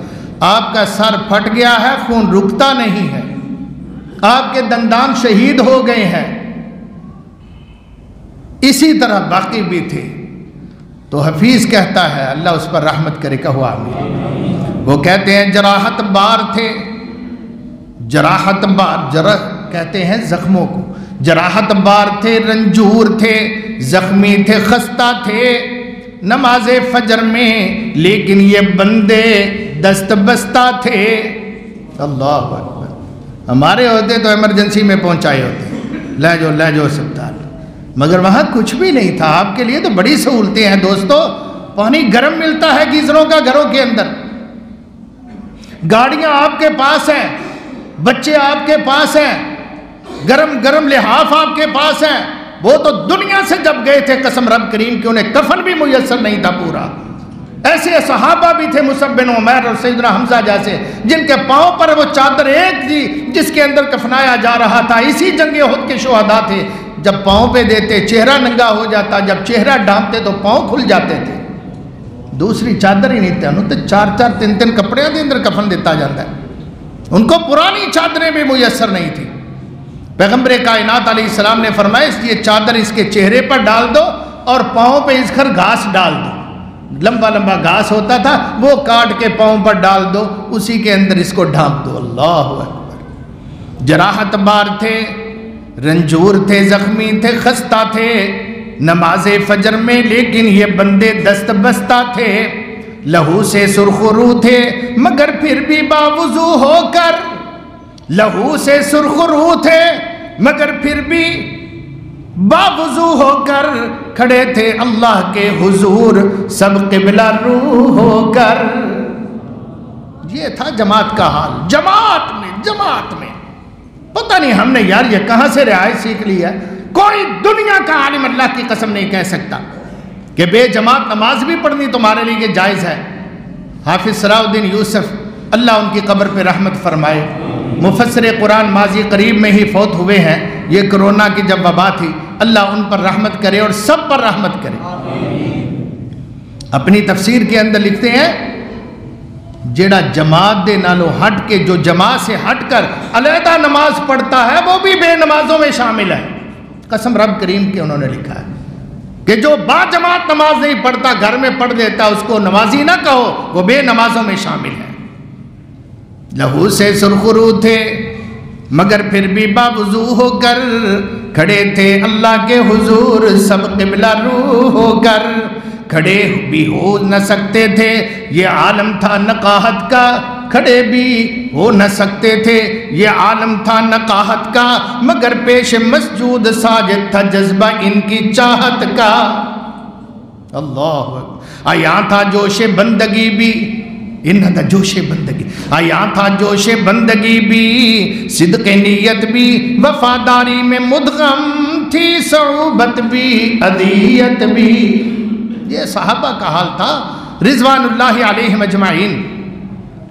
[SPEAKER 1] آپ کا سر پھٹ گیا ہے، خون رکتا نہیں ہے، آپ کے دندان شہید ہو گئے ہیں، اسی طرح باقی بھی تھے۔ تو حفیظ کہتا ہے، اللہ اس پر رحمت کرے، کہو آمین، وہ کہتے ہیں جراحت بار تھے، جراحت بار، جرح کہتے ہیں زخموں کو، جراحت بار تھے، رنجور تھے، زخمی تھے، خستہ تھے نماز فجر میں، لیکن یہ بندے دست بستہ تھے۔ اللہ اکبر، ہمارے ہوتے تو ایمرجنسی میں پہنچائے ہوتے، لے جو اسپتال، مگر وہاں کچھ بھی نہیں تھا۔ آپ کے لیے تو بڑی سہولتیں ہیں دوستو، پانی گرم ملتا ہے گیزروں کا گھروں کے اندر، گاڑیاں آپ کے پاس ہیں، بچے آپ کے پاس ہیں، گرم لحاف آپ کے پاس ہیں۔ وہ تو دنیا سے جب گئے تھے قسم رب کریم کہ انہیں کفن بھی میسر نہیں تھا پورا۔ ایسے صحابہ بھی تھے، مصعب بن عمیر اور سیدنا حمزہ جیسے، جن کے پاؤں پر وہ چادر ایک تھی جس کے اندر کفنایا جا رہا تھا، اسی جنگ احد کے شہداء تھے۔ جب پاؤں پہ دیتے چہرہ ننگا ہو جاتا، جب چہرہ ڈھانپتے تو پاؤں کھل جاتے تھے، دوسری چادر ہی نہیں تھی، انہوں نے 4 3 کپڑے کے اندر کفن دیتا جاتا ہے، ان کو پرانی چادریں بھی میسر نہیں تھی۔ پیغمبر کائنات علیہ السلام نے فرمایا یہ چادر اس کے چہرے پر ڈال دو اور پاؤں پہ اس گھر گھاس ڈال دو، لمبا گھاس ہوتا تھا وہ کاٹ کے پاؤں پر ڈال دو، اسی کے اندر اس کو ڈھانپ دو۔ اللہ اکبر، جراحت بار تھے، رنجور تھے، زخمی تھے، خستہ تھے نماز فجر میں، لیکن یہ بندے دست بستہ تھے، لہو سے سرخ رو تھے مگر پھر بھی باوضو ہو کر، لہو سے سرخ رو تھے مگر پھر بھی باوضو ہو کر کھڑے تھے اللہ کے حضور سب قبلہ رو ہو کر۔ یہ تھا جماعت کا حال، جماعت میں پتہ نہیں ہم نے یار یہ کہاں سے رعایت سیکھ لی ہے۔ کوئی دنیا کا عالم اللہ کی قسم نہیں کہہ سکتا کہ بے جماعت نماز بھی پڑھنی تمہارے لیے جائز ہے۔ حافظ صلاح الدین یوسف اللہ ان کی قبر پہ رحمت فرمائے۔ مفسر قرآن ماضی قریب میں ہی فوت ہوئے ہیں، یہ کرونا کی جب وبا تھی، اللہ ان پر رحمت کرے اور سب پر رحمت کرے۔ اپنی تفسیر کے اندر لکھتے ہیں جیڑا جماعت دے نالو ہٹ کے، جو جماعت سے ہٹ کر علیحدہ نماز پڑھتا ہے وہ بھی بے نمازوں میں شامل ہے۔ قسم رب کریم کے انہوں نے لکھا ہے کہ جو با جماعت نماز نہیں پڑھتا، گھر میں پڑھ لیتا، اس کو نمازی نہ کہو، وہ بے نمازوں میں شامل ہے۔ لہو سے سرخرو تھے مگر پھر بھی باوضو ہو کر کھڑے تھے اللہ کے حضور، سب قبلہ رو ہو کر کھڑے بھی ہو نہ سکتے تھے، یہ عالم تھا نقاہت کا، کھڑے بھی ہو نہ سکتے تھے، یہ عالم تھا نقاہت کا، مگر پیش مسجود ساجد تھا جذبہ ان کی چاہت کا۔ اللہ آیا تھا جوش بندگی بھی، انہاں دا جوش بندگی، آیا تھا جوش بندگی بھی، صدق نیت بھی، وفاداری میں مدغم تھی، صعوبت بھی اذیت بھی۔ یہ صحابہ کا حال تھا رضوان اللہ علیہم اجمعین۔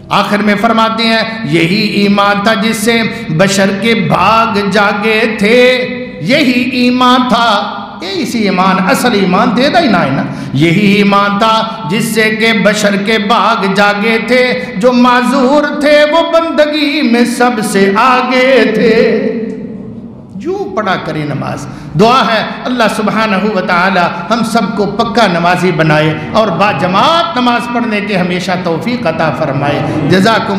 [SPEAKER 1] آخر میں فرماتے ہیں یہی ایمان تھا جس سے بشر کے بھاگ جاگے تھے، یہی ایمان تھا، اسی ایمان اصل ایمان دے دا ہی نہ ہے نا، یہی ایمان تھا جس سے کہ بشر کے باغ جاگے تھے، جو معذور تھے وہ بندگی میں سب سے آگے تھے۔ جو پڑھا کرے نماز، دعا ہے اللہ سبحانہ و تعالی ہم سب کو پکا نمازی بنائے اور با جماعت نماز پڑھنے کے ہمیشہ توفیق عطا فرمائے۔ جزاکم